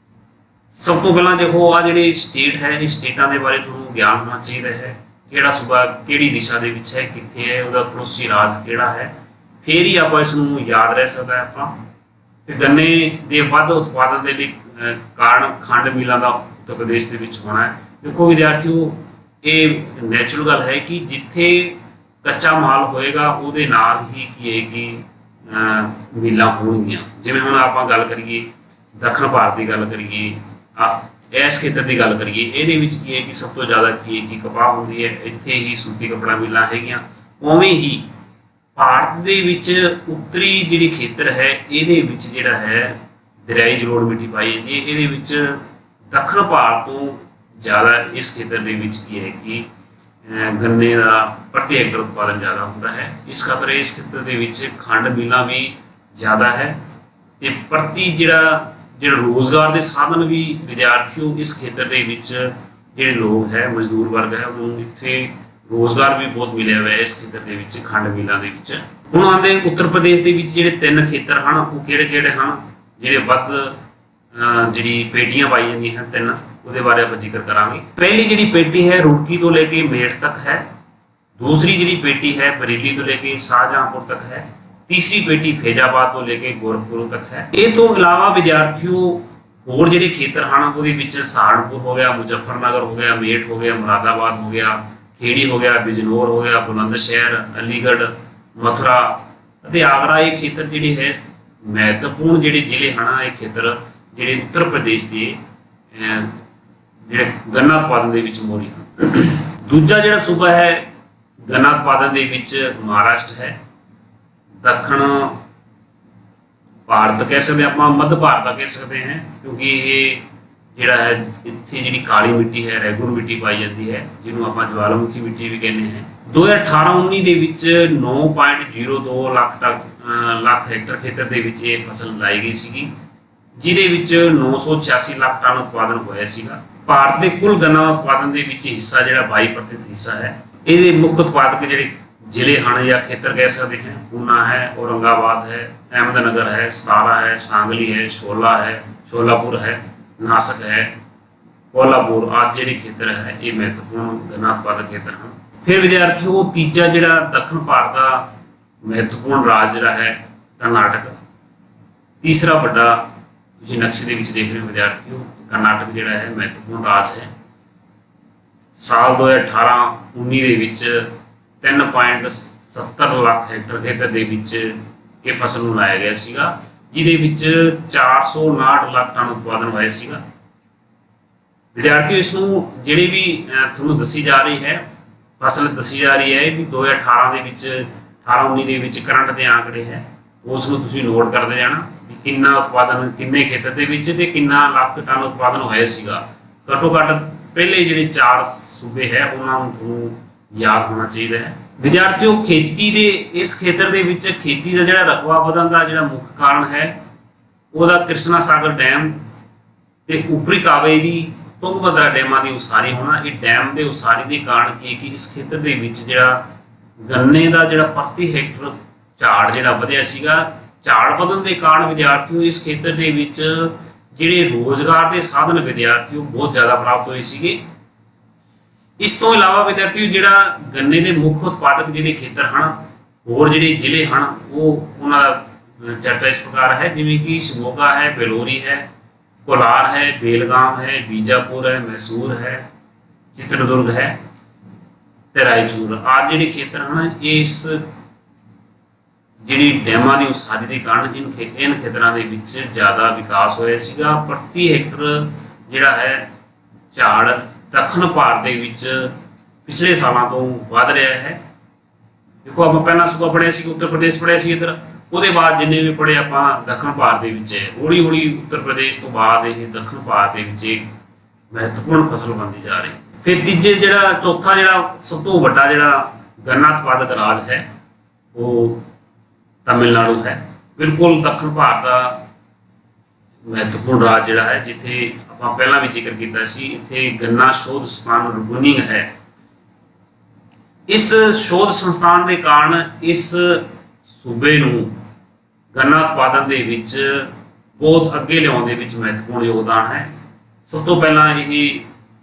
ਸਭ ਤੋਂ ਪਹਿਲਾਂ ਦੇਖੋ ਆ ਜਿਹੜੇ ਸਟੇਟ ਹੈ, ਇਹ ਸਟੇਟਾਂ ਦੇ ਬਾਰੇ ਤੁਹਾਨੂੰ ਗਿਆਨ ਹੋਣਾ ਚਾਹੀਦਾ ਹੈ, ਕਿਹੜਾ ਸੂਬਾ ਕਿਹੜੀ ਦਿਸ਼ਾ ਦੇ ਵਿੱਚ ਹੈ, ਕਿੱਥੇ ਹੈ, ਉਹਦਾ ਪੜੋਸੀ ਰਾਜ ਕਿਹੜਾ ਹੈ, ਫਿਰ ਹੀ ਆਪਾਂ ਇਸ ਨੂੰ ਯਾਦ ਰਹਿ ਸਕਦਾ ਹੈ ਆਪਾਂ। ਤੇ ਗੰਨੇ ਦੇ ਵੱਧ ਉਤਪਾਦਨ ਦੇ ਲਈ ਕਾਰਨ ਖੰਡ ਮਿਲਾਂ ਦਾ ਉੱਤਰ ਪ੍ਰਦੇਸ਼ ਦੇ ਵਿੱਚ ਹੋਣਾ ਹੈ। ਦੇਖੋ ਵਿਦਿਆਰਥੀਓ, ਇਹ ਨੈਚੁਰਲ ਗੱਲ ਹੈ ਕਿ ਜਿੱਥੇ ਕੱਚਾ ਮਾਲ ਹੋਏਗਾ ਉਹਦੇ ਨਾਲ ਹੀ ਕੀ ਹੈ ਕਿ ਮਿਲਾਂ ਹੋਣਗੀਆਂ। ਜਿਵੇਂ ਹੁਣ ਆਪਾਂ ਗੱਲ ਕਰੀਏ ਦੱਖਣ ਭਾਰਤ ਦੀ ਗੱਲ ਕਰੀਏ, ਇਸ ਖੇਤਰ ਦੀ ਗੱਲ ਕਰੀਏ, ਇਹਦੇ ਵਿੱਚ ਕੀ ਹੈ ਕਿ ਸਭ ਤੋਂ ਜ਼ਿਆਦਾ ਕੀ ਹੈ ਕਿ ਕਪਾਹ ਹੁੰਦੀ ਹੈ, ਇੱਥੇ ਹੀ ਸੂਤੀ ਕੱਪੜਾ ਮਿਲਾਂ ਹੈਗੀਆਂ। ਉਵੇਂ ਹੀ ਭਾਰਤ ਦੇ ਵਿੱਚ ਉੱਤਰੀ ਜਿਹੜੀ ਖੇਤਰ ਹੈ ਇਹਦੇ ਵਿੱਚ ਜਿਹੜਾ ਹੈ ਦਰਿਆਈ ਜਲੋੜ ਮਿੱਟੀ ਪਾਈ ਜਾਂਦੀ ਹੈ। ਇਹਦੇ ਵਿੱਚ ਦੱਖਣ ਭਾਰਤ ਤੋਂ ਜ਼ਿਆਦਾ ਇਸ ਖੇਤਰ ਦੇ ਵਿੱਚ ਕੀ ਹੈ ਕਿ ਗੰਨੇ ਦਾ ਪ੍ਰਤੀ ਹੈਕਟਰ ਉਤਪਾਦਨ ਜ਼ਿਆਦਾ ਹੁੰਦਾ ਹੈ। ਇਸ ਖਾਤਰ ਇਸ ਖੇਤਰ ਦੇ ਵਿੱਚ ਖੰਡ ਮਿਲਾਂ ਵੀ ਜ਼ਿਆਦਾ ਹੈ ਤੇ ਪ੍ਰਤੀ ਜਿਹੜਾ ਰੋਜ਼ਗਾਰ ਦੇ ਸਾਧਨ ਵੀ ਵਿਦਿਆਰਥੀਓ ਇਸ ਖੇਤਰ ਦੇ ਵਿੱਚ ਜਿਹੜੇ ਲੋਕ ਹੈ ਮਜ਼ਦੂਰ ਵਰਗ ਹੈ ਉਹਨੂੰ ਇੱਥੇ ਰੋਜ਼ਗਾਰ ਵੀ ਬਹੁਤ ਮਿਲਿਆ ਹੋਇਆ ਇਸ ਖੇਤਰ ਦੇ ਵਿੱਚ ਖੰਡ ਮਿਲਾਂ ਦੇ ਵਿੱਚ। ਹੁਣ ਆਉਂਦੇ ਉੱਤਰ ਪ੍ਰਦੇਸ਼ ਦੇ ਵਿੱਚ ਜਿਹੜੇ 3 ਖੇਤਰ ਹਨ ਉਹ ਕਿਹੜੇ ਹਨ, ਜਿਹੜੇ ਵੱਧ ਜਿਹੜੀ ਪੇਟੀਆਂ ਪਾਈ ਜਾਂਦੀਆਂ ਹਨ 3, ਉਹਦੇ ਬਾਰੇ ਆਪਾਂ ਜ਼ਿਕਰ ਕਰਾਂਗੇ। ਪਹਿਲੀ ਜਿਹੜੀ ਪੇਟੀ ਹੈ ਰੁੜਕੀ ਤੋਂ ਲੈ ਕੇ ਮੇਰਠ ਤੱਕ ਹੈ, ਦੂਸਰੀ ਜਿਹੜੀ ਪੇਟੀ ਹੈ ਬਰੇਲੀ ਤੋਂ ਲੈ ਕੇ ਸ਼ਾਹਜਹਾਂपुर तक है, तीसरी पेटी फैजाबाद तो लेके गोरखपुर तक है। ये तो इलावा विद्यार्थियों होर जिहड़े खेतर हैं ਉਹਦੇ ਵਿੱਚ सहारनपुर हो गया, मुजफ्फरनगर हो गया, मेरठ हो गया, मुरादाबाद हो गया, खेड़ी हो गया, बिजनौर हो गया, बुलंदशहर, अलीगढ़, मथुरा ਅਤੇ आगरा। ये खेतर ਜਿਹੜੇ है महत्वपूर्ण ਜਿਹੜੇ ਜ਼ਿਲ੍ਹੇ ਹਨ, ਇਹ ਖੇਤਰ ਜਿਹੜੇ ਉੱਤਰ ਪ੍ਰਦੇਸ਼ ਦੇ ਜਿਹੜੇ ਗੰਨਾ ਉਤਪਾਦਨ ਦੇ ਵਿੱਚ ਮੋਹਰੀ ਹਨ। ਦੂਜਾ ਜਿਹੜਾ ਸੂਬਾ ਹੈ ਗੰਨਾ ਉਤਪਾਦਨ ਦੇ ਵਿੱਚ ਮਹਾਰਾਸ਼ਟਰ ਹੈ। ਦੱਖਣ ਭਾਰਤ ਕਹਿ ਸਕਦੇ ਆਪਾਂ, ਮੱਧ ਭਾਰਤ ਦਾ ਕਹਿ ਸਕਦੇ ਹਾਂ, ਕਿਉਂਕਿ ਇਹ ਜਿਹੜਾ ਹੈ ਇੱਥੇ ਜਿਹੜੀ ਕਾਲੀ ਮਿੱਟੀ ਹੈ ਰੈਗੂਰ ਮਿੱਟੀ ਪਾਈ ਜਾਂਦੀ ਹੈ, ਜਿਹਨੂੰ ਆਪਾਂ ਜਵਾਲਾਮੁਖੀ ਮਿੱਟੀ ਵੀ ਕਹਿੰਦੇ ਹਾਂ। 2018-19 ਦੇ ਵਿੱਚ 9.02 ਲੱਖ ਹੈਕਟਰ ਖੇਤਰ ਦੇ ਵਿੱਚ ਇਹ ਫਸਲ ਲਾਈ ਗਈ ਸੀਗੀ, ਜਿਹਦੇ ਵਿੱਚ 986 ਲੱਖ ਟਨ ਉਤਪਾਦਨ ਹੋਇਆ ਸੀਗਾ। ਭਾਰਤ ਦੇ ਕੁੱਲ ਗੰਨਾ ਉਤਪਾਦਨ ਦੇ ਵਿੱਚ ਹਿੱਸਾ ਜਿਹੜਾ 22% ਹਿੱਸਾ ਹੈ। ਇਹਦੇ ਮੁੱਖ ਉਤਪਾਦਕ ਜਿਹੜੇ ਜ਼ਿਲ੍ਹੇ ਹਨ ਜਾਂ ਖੇਤਰ ਕਹਿ ਸਕਦੇ ਹਾਂ, ਊਨਾ ਹੈ, औरंगाबाद है, अहमदनगर है, सतारा है, सांगली है, शोला है, शोलापुर है, नासिक है, कोल्हापुर आदि ਜਿਹੜੇ ਖੇਤਰ ਹੈ ਇਹ ਮਹੱਤਵਪੂਰਨ ਗੰਨਾ ਉਤਪਾਦਕ ਖੇਤਰ ਹਨ। ਫਿਰ ਵਿਦਿਆਰਥੀਓ ਤੀਜਾ ਜਿਹੜਾ ਦੱਖਣ ਭਾਰਤ ਦਾ ਮਹੱਤਵਪੂਰਨ ਰਾਜ ਜਿਹੜਾ ਹੈ ਕਰਨਾਟਕ। ਤੀਸਰਾ ਵੱਡਾ ਤੁਸੀਂ ਨਕਸ਼ੇ ਦੇ ਵਿੱਚ ਦੇਖ ਰਹੇ ਹੋ ਵਿਦਿਆਰਥੀਓ, ਕਰਨਾਟਕ ਜਿਹੜਾ ਹੈ ਮਹੱਤਵਪੂਰਨ ਰਾਜ ਹੈ। ਸਾਲ 2018-19 ਦੇ ਵਿੱਚ 3.70 ਲੱਖ ਹੈਕਟਰ ਖੇਤਰ ਦੇ ਵਿੱਚ ਇਹ ਫਸਲ ਨੂੰ ਲਾਇਆ ਗਿਆ ਸੀਗਾ, ਜਿਹਦੇ ਵਿੱਚ 459 ਲੱਖ ਟਨ ਉਤਪਾਦਨ ਹੋਇਆ ਸੀਗਾ। ਵਿਦਿਆਰਥੀਓ ਇਸ ਨੂੰ ਜਿਹੜੀ ਵੀ ਤੁਹਾਨੂੰ ਦੱਸੀ ਜਾ ਰਹੀ ਹੈ ਫਸਲ ਦੱਸੀ ਜਾ ਰਹੀ ਹੈ ਵੀ 2018 ਦੇ ਵਿੱਚ 18-19 ਦੇ ਵਿੱਚ ਕਰੰਟ ਦੇ ਆંકੜੇ ਹੈ, ਉਸ ਨੂੰ ਤੁਸੀਂ ਨੋਟ ਕਰਦੇ ਜਾਣਾ ਵੀ ਕਿੰਨਾ ਉਤਪਾਦਨ ਕਿੰਨੇ ਖੇਤਰ ਦੇ ਵਿੱਚ ਤੇ ਕਿੰਨਾ ਲੱਖ ਟਨ ਉਤਪਾਦਨ ਹੋਇਆ ਸੀਗਾ। ਘੱਟੋ ਘੱਟ ਪਹਿਲੇ ਜਿਹੜੇ 4 ਸੂਬੇ ਹੈ ਉਹਨਾਂ ਨੂੰ ਤੁਹਾਨੂੰ ਯਾਦ ਹੋਣਾ ਚਾਹੀਦਾ ਹੈ। ਵਿਦਿਆਰਥੀਓ, ਖੇਤੀ ਦੇ ਇਸ ਖੇਤਰ ਦੇ ਵਿੱਚ ਖੇਤੀ ਦਾ ਜਿਹੜਾ ਰਕਬਾ ਵਧਣ ਦਾ ਜਿਹੜਾ ਮੁੱਖ ਕਾਰਨ ਹੈ ਉਹਦਾ ਕ੍ਰਿਸ਼ਨਾ ਸਾਗਰ ਡੈਮ ਤੇ ਉੱਪਰੀ ਕਾਵੇਰੀ ਤੁੰਗਭਦਰਾ ਡੈਮਾਂ ਦੀ ਉਸਾਰੀ ਹੋਣਾ। ਇਹ ਡੈਮ ਦੇ ਉਸਾਰੀ ਦੇ ਕਾਰਨ ਕੀ ਕਿ ਇਸ ਖੇਤਰ ਦੇ ਵਿੱਚ ਜਿਹੜਾ ਗੰਨੇ ਦਾ ਜਿਹੜਾ ਪ੍ਰਤੀ ਹੈਕਟਰ ਝਾੜ ਜਿਹੜਾ ਵਧਿਆ ਸੀਗਾ। ਝਾੜ ਵਧਣ ਦੇ ਕਾਰਨ ਵਿਦਿਆਰਥੀਓ ਇਸ ਖੇਤਰ ਦੇ ਵਿੱਚ ਜਿਹੜੇ ਰੋਜ਼ਗਾਰ ਦੇ ਸਾਧਨ ਵਿਦਿਆਰਥੀਓ ਬਹੁਤ ਜ਼ਿਆਦਾ ਪ੍ਰਾਪਤ ਹੋਏ ਸੀਗੇ। ਇਸ ਤੋਂ ਇਲਾਵਾ ਵਿਦਿਆਰਥੀਓ ਜਿਹੜਾ ਗੰਨੇ ਦੇ ਮੁੱਖ ਉਤਪਾਦਕ ਜਿਹੜੇ ਖੇਤਰ ਹਨ, ਹੋਰ ਜਿਹੜੇ ਜ਼ਿਲ੍ਹੇ ਹਨ, ਉਹ ਉਹਨਾਂ ਦਾ ਚਰਚਾ ਇਸ ਪ੍ਰਕਾਰ ਹੈ, ਜਿਵੇਂ ਕਿ ਸ਼ਿਮੋਗਾ ਹੈ, ਬੇਲੋਰੀ ਹੈ, कोलार है, बेलगाम है, बीजापुर है, मैसूर है, चित्रदुर्ग है ਤੇ ਰਾਏਚੂਰ ਆਦਿ ਜਿਹੜੇ ਖੇਤਰ ਹਨ ਇਸ ਜਿਹੜੀ ਡੈਮਾਂ ਦੀ ਉਸਾਰੀ ਦੇ ਕਾਰਨ ਇਨ ਖੇਤਰਾਂ ਦੇ ਵਿੱਚ ਜ਼ਿਆਦਾ ਵਿਕਾਸ ਹੋਇਆ ਸੀਗਾ। ਪ੍ਰਤੀ ਹੈਕਟਰ ਜਿਹੜਾ ਹੈ ਝਾੜ ਦੱਖਣ ਭਾਰਤ ਦੇ ਵਿੱਚ ਪਿਛਲੇ ਸਾਲਾਂ ਤੋਂ ਵਧ ਰਿਹਾ ਹੈ। ਦੇਖੋ ਆਪਾਂ ਪਹਿਲਾਂ ਸੂਬਾ ਪੜ੍ਹਿਆ ਸੀ, ਉੱਤਰ ਪ੍ਰਦੇਸ਼ ਪੜ੍ਹਿਆ ਸੀ ਇੱਧਰ, ਉਹਦੇ ਬਾਅਦ ਜਿੰਨੇ ਵੀ ਪੜ੍ਹੇ ਆਪਾਂ ਦੱਖਣ ਭਾਰਤ ਦੇ ਵਿੱਚ ਹੈ। ਹੌਲੀ ਹੌਲੀ ਉੱਤਰ ਪ੍ਰਦੇਸ਼ ਤੋਂ ਬਾਅਦ ਇਹ ਦੱਖਣ ਭਾਰਤ ਦੇ ਵਿੱਚ ਇੱਕ ਮਹੱਤਵਪੂਰਨ ਫਸਲ ਬਣਦੀ ਜਾ ਰਹੀ। ਫਿਰ ਤੀਜੇ ਚੌਥਾ ਸਭ ਤੋਂ ਵੱਡਾ ਗੰਨਾ ਉਤਪਾਦਕ ਰਾਜ ਹੈ ਉਹ ਤਮਿਲਨਾਡੂ ਹੈ। ਬਿਲਕੁਲ ਦੱਖਣ ਭਾਰਤ ਦਾ ਮਹੱਤਵਪੂਰਨ ਰਾਜ ਜਿਹੜਾ ਹੈ, ਜਿੱਥੇ ਆਪਾਂ ਪਹਿਲਾਂ ਵੀ ਜ਼ਿਕਰ ਕੀਤਾ ਸੀ, ਇੱਥੇ ਗੰਨਾ ਸ਼ੋਧ ਸੰਸਥਾਨ ਰਗੁਨਿੰਗ ਹੈ। ਇਸ ਸ਼ੋਧ ਸੰਸਥਾਨ ਦੇ ਕਾਰਨ ਇਸ ਸੂਬੇ ਨੂੰ ਗੰਨਾ ਉਤਪਾਦਨ ਦੇ ਵਿੱਚ ਬਹੁਤ ਅੱਗੇ ਲਿਆਉਣ ਦੇ ਵਿੱਚ ਮਹੱਤਵਪੂਰਨ ਯੋਗਦਾਨ ਹੈ। ਸਭ ਤੋਂ ਪਹਿਲਾਂ ਇਹ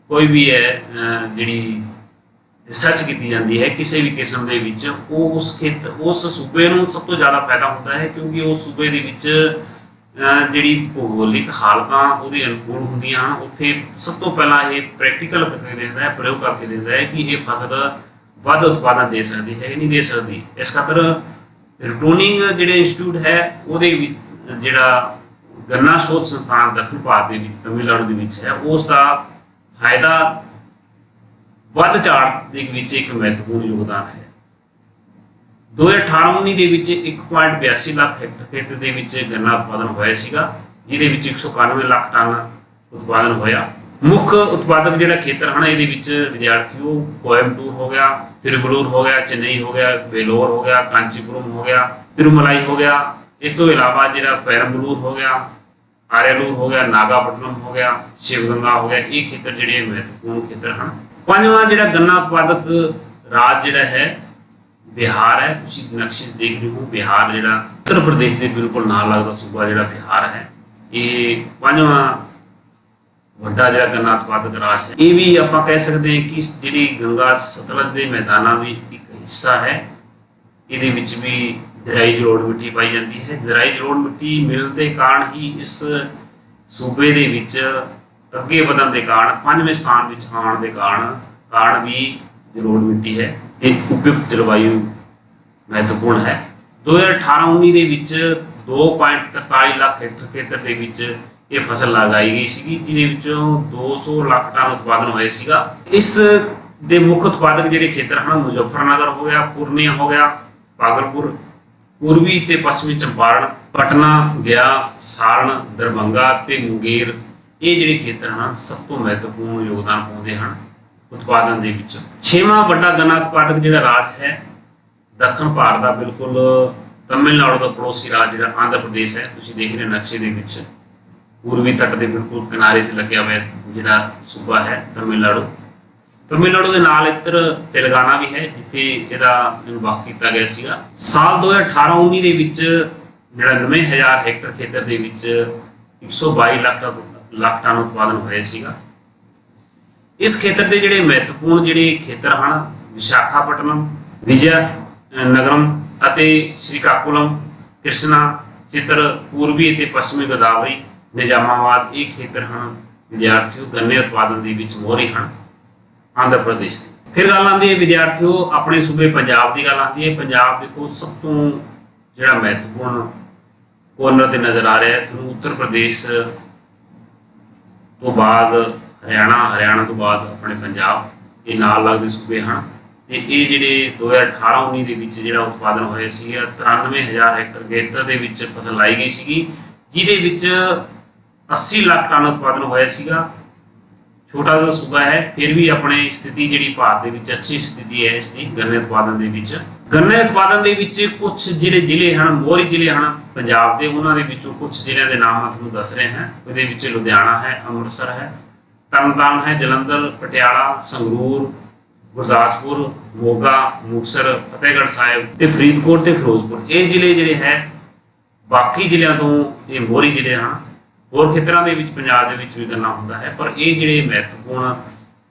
ਕੋਈ ਵੀ ਹੈ ਜਿਹੜੀ ਰਿਸਰਚ ਕੀਤੀ ਜਾਂਦੀ ਹੈ ਕਿਸੇ ਵੀ ਕਿਸਮ ਦੇ ਵਿੱਚ, ਉਹ ਉਸ ਸੂਬੇ ਨੂੰ ਸਭ ਤੋਂ ਜ਼ਿਆਦਾ ਫਾਇਦਾ ਹੁੰਦਾ ਹੈ, ਕਿਉਂਕਿ ਉਸ ਸੂਬੇ ਦੇ ਵਿੱਚ ਜਿਹੜੀ ਭੂਗੋਲਿਕ ਹਾਲਤਾਂ ਉਹਦੇ ਅਨੁਕੂਲ ਹੁੰਦੀਆਂ ਹਨ। ਉੱਥੇ ਸਭ ਤੋਂ ਪਹਿਲਾਂ ਇਹ ਪ੍ਰੈਕਟੀਕਲ ਕਰਕੇ ਦਿੰਦਾ ਹੈ, ਪ੍ਰਯੋਗ ਕਰਕੇ ਦਿੰਦਾ ਹੈ ਕਿ ਇਹ ਫਸਲ ਵੱਧ ਉਤਪਾਦਨ ਦੇ ਸਕਦੀ ਹੈ ਜਾਂ ਨਹੀਂ ਦੇ ਸਕਦੀ। ਇਸ ਖਾਤਰ ਰਟੋਨਿੰਗ ਜਿਹੜੇ ਇੰਸਟੀਚਿਊਟ ਹੈ ਉਹਦੇ ਵਿੱਚ ਜਿਹੜਾ ਗੰਨਾ ਸ਼ੋਧ ਸੰਸਥਾਨ ਦੱਖਣ ਭਾਰਤ ਦੇ ਵਿੱਚ ਤਮਿਲਨਾਡੂ ਦੇ ਵਿੱਚ ਹੈ, ਉਸ ਦਾ ਫਾਇਦਾ ਵੱਧ ਝਾੜ ਦੇ ਵਿੱਚ ਇੱਕ ਮਹੱਤਵਪੂਰਨ ਯੋਗਦਾਨ ਹੈ। 2018-19 ਦੇ ਵਿੱਚ 1.82 ਲੱਖ ਹੈਕਟਰ ਖੇਤਰ ਦੇ ਵਿੱਚ ਗੰਨਾ ਉਤਪਾਦਨ ਹੋਇਆ ਸੀਗਾ, ਜਿਹਦੇ ਵਿੱਚ 191 ਲੱਖ ਟਨ ਉਤਪਾਦਨ ਹੋਇਆ। ਮੁੱਖ ਉਤਪਾਦਕ ਜਿਹੜਾ ਖੇਤਰ ਹਨ ਇਹਦੇ ਵਿੱਚ ਵਿਦਿਆਰਥੀਓ ਕੋਇੰਬਟੂਰ ਹੋ ਗਿਆ, ਤਿਰੂਵਲੂਰ ਹੋ ਗਿਆ, ਚੇਨਈ ਹੋ ਗਿਆ, ਬੇਲੋਰ ਹੋ ਗਿਆ, ਕਾਂਚੀਪੁਰਮ ਹੋ ਗਿਆ, ਤਿਰੂਮਲਾਈ ਹੋ ਗਿਆ। ਇਸ ਤੋਂ ਇਲਾਵਾ ਪੈਰੰਬਲੂਰ ਹੋ ਗਿਆ, ਆਰਿਆਲੂਰ ਹੋ ਗਿਆ, ਨਾਗਾਪਟਨਮ ਹੋ ਗਿਆ, ਸ਼ਿਵਗੰਗਾ ਹੋ ਗਿਆ। ਇਹ ਖੇਤਰ ਜਿਹੜੇ ਮਹੱਤਵਪੂਰਨ ਖੇਤਰ ਹਨ। ਪੰਜਵਾਂ ਗੰਨਾ ਉਤਪਾਦਕ ਰਾਜ ਹੈ ਬਿਹਾਰ ਹੈ। ਤੁਸੀਂ ਨਕਸ਼ੇ ਦੇਖ ਰਹੇ ਹੋ, ਬਿਹਾਰ ਉੱਤਰ ਪ੍ਰਦੇਸ਼ ਦੇ ਬਿਲਕੁਲ ਨਾਲ ਲੱਗਦਾ ਸੂਬਾ ਬਿਹਾਰ ਹੈ। ਇਹ ਪੰਜਵਾਂ ਵੱਡਾ ਗੰਨਾ ਉਤਪਾਦਕ ਰਾਜ ਹੈ। ਇਹ ਵੀ ਆਪਾਂ ਕਹਿ ਸਕਦੇ ਹਾਂ ਕਿ ਜਿਹੜੀ ਗੰਗਾ ਸਤਲੁਜ ਦੇ ਮੈਦਾਨਾਂ ਦੀ ਇੱਕ ਹਿੱਸਾ ਹੈ। ਇਹਦੇ ਵਿੱਚ ਵੀ ਦਰਿਆਈ ਜਲੋੜ ਮਿੱਟੀ ਪਾਈ ਜਾਂਦੀ ਹੈ। ਦਰਿਆਈ ਜਲੋੜ ਮਿੱਟੀ ਮਿਲਣ ਦੇ ਕਾਰਨ ਹੀ ਇਸ ਸੂਬੇ ਦੇ ਵਿੱਚ ਅੱਗੇ ਵਧਣ ਦੇ ਕਾਰਨ 5ਵੇਂ ਸਥਾਨ ਵਿੱਚ ਆਉਣ ਦੇ ਕਾਰਨ ਵੀ ਜਲੋੜ ਮਿੱਟੀ ਹੈ ਤੇ ਉਪਯੁਕਤ ਜਲਵਾਯੂ ਮਹੱਤਵਪੂਰਨ ਹੈ। 2018-19 ਦੇ ਵਿੱਚ 2.43 ਲੱਖ ਹੈਕਟਰ ਖੇਤਰ ਦੇ ਵਿੱਚ ਇਹ ਫਸਲ ਲਗਾਈ ਗਈ ਸੀਗੀ, ਜਿਹਦੇ ਵਿੱਚੋਂ 200 ਲੱਖ ਟਨ ਉਤਪਾਦਨ ਹੋਇਆ ਸੀਗਾ। ਇਸ ਦੇ ਮੁੱਖ ਉਤਪਾਦਕ ਜਿਹੜੇ ਖੇਤਰ ਹਨ ਮੁਜ਼ੱਫਰਨਗਰ ਹੋ ਗਿਆ, ਪੂਰਨੀਆ ਹੋ ਗਿਆ, ਭਾਗਲਪੁਰ, ਪੂਰਬੀ ਤੇ ਪੱਛਮੀ ਚੰਪਾਰਣ, ਪਟਨਾ, ਗਿਆ, ਸਾਰਨ, ਦਰਭੰਗਾ ਤੇ ਮੁੰਗੇਰ। ਇਹ ਜਿਹੜੇ ਖੇਤਰ ਹਨ ਸਭ ਤੋਂ ਮਹੱਤਵਪੂਰਨ ਯੋਗਦਾਨ ਪਾਉਂਦੇ ਹਨ ਉਤਪਾਦਨ ਦੇ ਵਿੱਚ। 6ਵਾਂ ਵੱਡਾ ਗੰਨਾ ਉਤਪਾਦਕ ਰਾਜ ਹੈ ਦੱਖਣ ਭਾਰਤ ਦਾ, ਬਿਲਕੁਲ ਤਮਿਲਨਾਡੂ ਦਾ ਪੜੋਸੀ ਰਾਜ ਆਂਧਰਾ ਪ੍ਰਦੇਸ਼ ਹੈ। ਤੁਸੀਂ ਦੇਖ ਰਹੇ ਨਕਸ਼ੇ ਦੇ ਵਿੱਚ ਪੂਰਬੀ ਤੱਟ ਦੇ ਬਿਲਕੁਲ ਕਿਨਾਰੇ ਤੇ ਲੱਗਿਆ ਹੋਇਆ ਸੂਬਾ ਹੈ ਤਮਿਲਨਾਡੂ ਦੇ ਨਾਲ ਇੱਧਰ ਤੇਲੰਗਾਨਾ ਵੀ ਹੈ, ਜਿੱਥੇ ਇਹਦਾ ਵੱਖ ਕੀਤਾ ਗਿਆ ਸੀਗਾ। ਸਾਲ 2018-19 ਦੇ ਵਿੱਚ 99,000 ਹੈਕਟਰ ਖੇਤਰ ਦੇ ਵਿੱਚ 122 ਲੱਖ ਟਨ ਉਤਪਾਦਨ ਹੋਇਆ ਸੀਗਾ। ਇਸ ਖੇਤਰ ਦੇ ਮਹੱਤਵਪੂਰਨ ਖੇਤਰ ਹਨ ਵਿਸ਼ਾਖਾਪਟਨਮ, ਵਿਜੈ ਨਗਰਮ ਅਤੇ ਸ਼੍ਰੀਕਾਕੁਲਮ, ਕ੍ਰਿਸ਼ਨਾ, ਚਿੱਤਰ, ਪੂਰਬੀ ਅਤੇ ਪੱਛਮੀ ਗੋਦਾਵਰੀ, ਨਿਜ਼ਾਮਾਬਾਦ। ਇਹ ਖੇਤਰ ਹਨ ਵਿਦਿਆਰਥੀਓ ਗੰਨੇ ਉਤਪਾਦਨ ਦੇ ਵਿੱਚ ਮੋਹਰੇ ਹਨ ਆਂਧਰਾ ਪ੍ਰਦੇਸ਼ ਦੀ। ਫਿਰ ਗੱਲ ਆਉਂਦੀ ਹੈ ਵਿਦਿਆਰਥੀਓ ਆਪਣੇ ਸੂਬੇ ਪੰਜਾਬ ਦੀ ਗੱਲ ਆਉਂਦੀ ਹੈ। ਪੰਜਾਬ ਦੇਖੋ ਸਭ ਤੋਂ ਮਹੱਤਵਪੂਰਨ ਕੋਰਨਰ ਤੇ ਨਜ਼ਰ ਆ ਰਿਹਾ ਹੈ ਤੁਹਾਨੂੰ। ਉੱਤਰ ਪ੍ਰਦੇਸ਼ ਤੋਂ ਬਾਅਦ ਹਰਿਆਣਾ ਤੋਂ ਬਾਅਦ ਆਪਣੇ ਪੰਜਾਬ, ਇਹ ਨਾਲ ਲੱਗਦੇ ਸੂਬੇ ਹਨ। ਤੇ ਇਹ 2018-19 ਦੇ ਵਿੱਚ ਉਤਪਾਦਨ ਹੋਇਆ ਸੀਗਾ 93,000 ਹੈਕਟਰ ਖੇਤਰ ਦੇ ਵਿੱਚ ਫਸਲ ਲਾਈ ਗਈ ਸੀਗੀ, ਜਿਹਦੇ ਵਿੱਚ 80 ਲੱਖ ਟਨ ਉਤਪਾਦਨ ਹੋਇਆ ਸੀਗਾ। ਛੋਟਾ ਜਿਹਾ ਸੂਬਾ ਹੈ, ਫਿਰ ਵੀ ਆਪਣੇ ਸਥਿਤੀ ਜਿਹੜੀ ਭਾਰਤ ਦੇ ਵਿੱਚ ਅੱਛੀ ਸਥਿਤੀ ਹੈ ਇਸ ਦੀ ਗੰਨੇ ਉਤਪਾਦਨ ਦੇ ਵਿੱਚ। ਗੰਨੇ ਉਤਪਾਦਨ ਦੇ ਵਿੱਚ ਕੁਝ ਜਿਹੜੇ ਜ਼ਿਲ੍ਹੇ ਹਨ, ਮੋਹਰੀ ਜ਼ਿਲ੍ਹੇ ਹਨ ਪੰਜਾਬ ਦੇ, ਉਹਨਾਂ ਦੇ ਵਿੱਚੋਂ ਕੁਝ ਜ਼ਿਲ੍ਹਿਆਂ ਦੇ ਨਾਮ ਮੈਂ ਤੁਹਾਨੂੰ ਦੱਸ ਰਿਹਾ ਹਾਂ। ਉਹਦੇ ਵਿੱਚ ਲੁਧਿਆਣਾ ਹੈ, ਅੰਮ੍ਰਿਤਸਰ ਹੈ, ਤਰਨਤਾਰਨ ਹੈ, ਜਲੰਧਰ, ਪਟਿਆਲਾ, ਸੰਗਰੂਰ, ਗੁਰਦਾਸਪੁਰ, ਮੋਗਾ, ਮੁਕਤਸਰ, ਫਤਿਹਗੜ੍ਹ ਸਾਹਿਬ ਤੇ ਫਰੀਦਕੋਟ ਤੇ ਫਿਰੋਜ਼ਪੁਰ। ਇਹ ਜ਼ਿਲ੍ਹੇ ਜਿਹੜੇ ਹੈ ਬਾਕੀ ਜ਼ਿਲ੍ਹਿਆਂ ਤੋਂ ਇਹ ਮੋਹਰੀ ਜ਼ਿਲ੍ਹੇ ਹਨ। ਹੋਰ ਖੇਤਰਾਂ ਦੇ ਵਿੱਚ ਪੰਜਾਬ ਦੇ ਵਿੱਚ ਵੀ ਗੰਨਾ ਹੁੰਦਾ ਹੈ, ਪਰ ਇਹ ਜਿਹੜੇ ਮਹੱਤਵਪੂਰਨ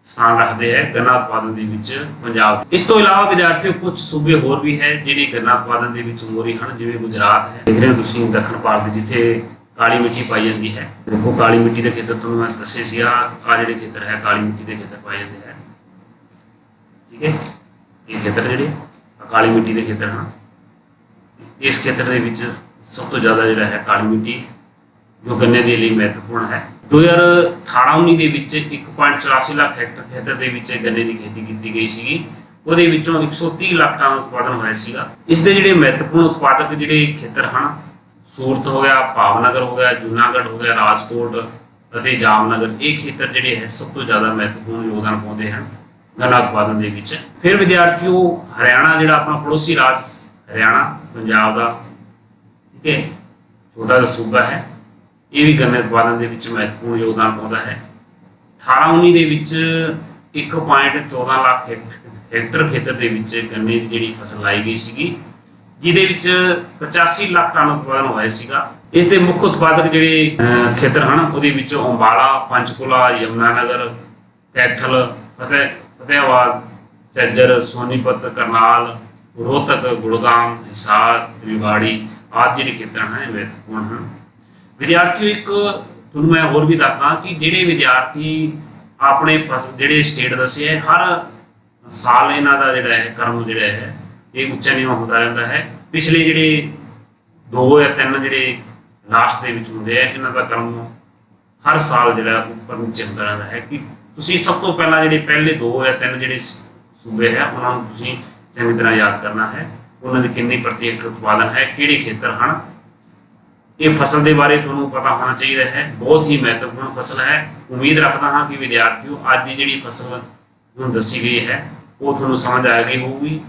ਸਥਾਨ ਰੱਖਦੇ ਹੈ ਗੰਨਾ ਉਤਪਾਦਨ ਦੇ ਵਿੱਚ ਪੰਜਾਬ। ਇਸ ਤੋਂ ਇਲਾਵਾ ਵਿਦਿਆਰਥੀਓ ਕੁਝ ਸੂਬੇ ਹੋਰ ਵੀ ਹੈ ਜਿਹੜੇ ਗੰਨਾ ਉਤਪਾਦਨ ਦੇ ਵਿੱਚ ਮੋਹਰੀ ਹਨ, ਜਿਵੇਂ ਗੁਜਰਾਤ ਹੈ। ਦੇਖ ਰਹੇ ਹੋ ਤੁਸੀਂ ਦੱਖਣ ਭਾਰਤ ਜਿੱਥੇ ਕਾਲੀ ਮਿੱਟੀ ਪਾਈ ਜਾਂਦੀ ਹੈ। ਦੇਖੋ ਕਾਲੀ ਮਿੱਟੀ ਦੇ ਖੇਤਰ ਤੁਹਾਨੂੰ ਮੈਂ ਦੱਸੇ ਸੀ, ਆ ਜਿਹੜੇ ਖੇਤਰ ਹੈ ਕਾਲੀ ਮਿੱਟੀ ਦੇ ਖੇਤਰ ਪਾਏ ਜਾਂਦੇ ਹੈ। ਠੀਕ ਹੈ, ਇਹ ਖੇਤਰ ਜਿਹੜੇ ਕਾਲੀ ਮਿੱਟੀ ਦੇ ਖੇਤਰ ਹਨ। ਇਸ ਖੇਤਰ ਦੇ ਵਿੱਚ ਸਭ ਤੋਂ ਜ਼ਿਆਦਾ ਜਿਹੜਾ ਹੈ ਕਾਲੀ ਮਿੱਟੀ ਜੋ ਗੰਨੇ ਦੇ ਲਈ ਮਹੱਤਵਪੂਰਨ ਹੈ। 2018-19 ਦੇ ਵਿੱਚ 1.84 ਲੱਖ ਹੈਕਟਰ ਖੇਤਰ ਦੇ ਵਿੱਚ ਗੰਨੇ ਦੀ ਖੇਤੀ ਕੀਤੀ ਗਈ ਸੀਗੀ। ਉਹਦੇ ਵਿੱਚੋਂ 130 ਲੱਖ ਟਨ ਉਤਪਾਦਨ ਹੋਇਆ ਸੀਗਾ। ਇਸ ਦੇ ਜਿਹੜੇ ਮਹੱਤਵਪੂਰਨ ਉਤਪਾਦਕ ਜਿਹੜੇ ਖੇਤਰ ਹਨ, ਸੂਰਤ ਹੋ ਗਿਆ, ਭਾਵਨਗਰ ਹੋ ਗਿਆ, ਜੂਨਾਗੜ੍ਹ ਹੋ ਗਿਆ, ਰਾਜਕੋਟ ਅਤੇ ਜਾਮਨਗਰ, ਇਹ ਖੇਤਰ ਜਿਹੜੇ ਹੈ ਸਭ ਤੋਂ ਜ਼ਿਆਦਾ ਮਹੱਤਵਪੂਰਨ ਯੋਗਦਾਨ ਪਾਉਂਦੇ ਹਨ ਗੰਨਾ ਉਤਪਾਦਨ ਦੇ ਵਿੱਚ। ਫਿਰ ਵਿਦਿਆਰਥੀਓ ਹਰਿਆਣਾ ਜਿਹੜਾ ਆਪਣਾ ਪੜੋਸੀ ਰਾਜ ਹਰਿਆਣਾ ਪੰਜਾਬ ਦਾ, ਠੀਕ ਹੈ, ਛੋਟਾ ਜਿਹਾ ਸੂਬਾ ਹੈ, ਇਹ ਵੀ ਗੰਨੇ ਉਤਪਾਦਨ ਦੇ ਵਿੱਚ ਮਹੱਤਵਪੂਰਨ ਯੋਗਦਾਨ ਪਾਉਂਦਾ ਹੈ। 18-19 ਦੇ ਵਿੱਚ 1.14 ਲੱਖ ਹੈਕਟਰ ਖੇਤਰ ਦੇ ਵਿੱਚ ਗੰਨੇ ਦੀ ਜਿਹੜੀ ਫਸਲ ਲਾਈ ਗਈ ਸੀਗੀ, ਜਿਹਦੇ ਵਿੱਚ 85 ਲੱਖ ਟਨ ਉਤਪਾਦਨ ਹੋਇਆ ਸੀਗਾ। ਇਸ ਦੇ ਮੁੱਖ ਉਤਪਾਦਕ ਜਿਹੜੇ ਖੇਤਰ ਹਨ, ਉਹਦੇ ਵਿੱਚੋਂ ਅੰਬਾਲਾ, ਪੰਚਕੂਲਾ, ਯਮੁਨਾਨਗਰ, ਕੈਥਲ, ਫਤਿਹਾਬਾਦ, ਝੱਜਰ, ਸੋਨੀਪਤ, ਕਰਨਾਲ, ਰੋਹਤਕ, ਗੁੜਗਾਮ, ਹਿਸਾਰ, ਰਿਵਾੜੀ ਆਦਿ ਜਿਹੜੇ ਖੇਤਰ ਹਨ ਇਹ ਮਹੱਤਵਪੂਰਨ ਹਨ। ਵਿਦਿਆਰਥੀਓ ਇੱਕ ਤੁਹਾਨੂੰ ਮੈਂ ਹੋਰ ਵੀ ਦੱਸਦਾ ਕਿ ਜਿਹੜੇ ਵਿਦਿਆਰਥੀ ਆਪਣੇ ਫਸਲ ਜਿਹੜੇ ਸਟੇਟ ਦੱਸੇ ਹੈ, ਹਰ ਸਾਲ ਇਹਨਾਂ ਦਾ ਜਿਹੜਾ ਹੈ ਕਰਮ ਜਿਹੜਾ ਹੈ ਇਹ ਉੱਚਾ ਨੀਵਾਂ ਹੁੰਦਾ ਰਹਿੰਦਾ ਹੈ। ਪਿਛਲੇ ਜਿਹੜੇ 2 ਜਾਂ 3 ਜਿਹੜੇ ਲਾਸਟ ਦੇ ਵਿੱਚ ਹੁੰਦੇ ਆ, ਇਹਨਾਂ ਦਾ ਕਰਮ ਹਰ ਸਾਲ ਜਿਹੜਾ ਉੱਪਰ ਨੀਚੇ ਹੁੰਦਾ ਰਹਿੰਦਾ ਹੈ। ਕਿ ਤੁਸੀਂ ਸਭ ਤੋਂ ਪਹਿਲਾਂ ਜਿਹੜੇ ਪਹਿਲੇ 2 ਜਾਂ 3 ਜਿਹੜੇ ਸੂਬੇ ਹੈ ਉਹਨਾਂ ਨੂੰ ਤੁਸੀਂ ਚੰਗੀ ਤਰ੍ਹਾਂ ਯਾਦ ਕਰਨਾ ਹੈ। ਉਹਨਾਂ ਦੀ ਕਿੰਨੀ ਪ੍ਰਤੀ ਏਕੜ ਉਤਪਾਦਨ ਹੈ, ਕਿਹੜੇ ਖੇਤਰ ਹਨ, ਇਹ ਫਸਲ ਦੇ ਬਾਰੇ ਤੁਹਾਨੂੰ ਪਤਾ ਹੋਣਾ ਚਾਹੀਦਾ ਹੈ। ਬਹੁਤ ਹੀ ਮਹੱਤਵਪੂਰਨ ਫਸਲ ਹੈ। ਉਮੀਦ ਰੱਖਦਾ ਹਾਂ ਕਿ ਵਿਦਿਆਰਥੀਓ ਅੱਜ ਦੀ ਜਿਹੜੀ ਫਸਲ ਤੁਹਾਨੂੰ ਦੱਸੀ ਗਈ ਹੈ ਉਹ ਤੁਹਾਨੂੰ ਸਮਝ ਆ ਗਈ ਹੋਊਗੀ।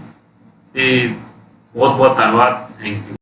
ਤੇ ਬਹੁਤ ਬਹੁਤ ਧੰਨਵਾਦ, ਥੈਂਕ ਯੂ।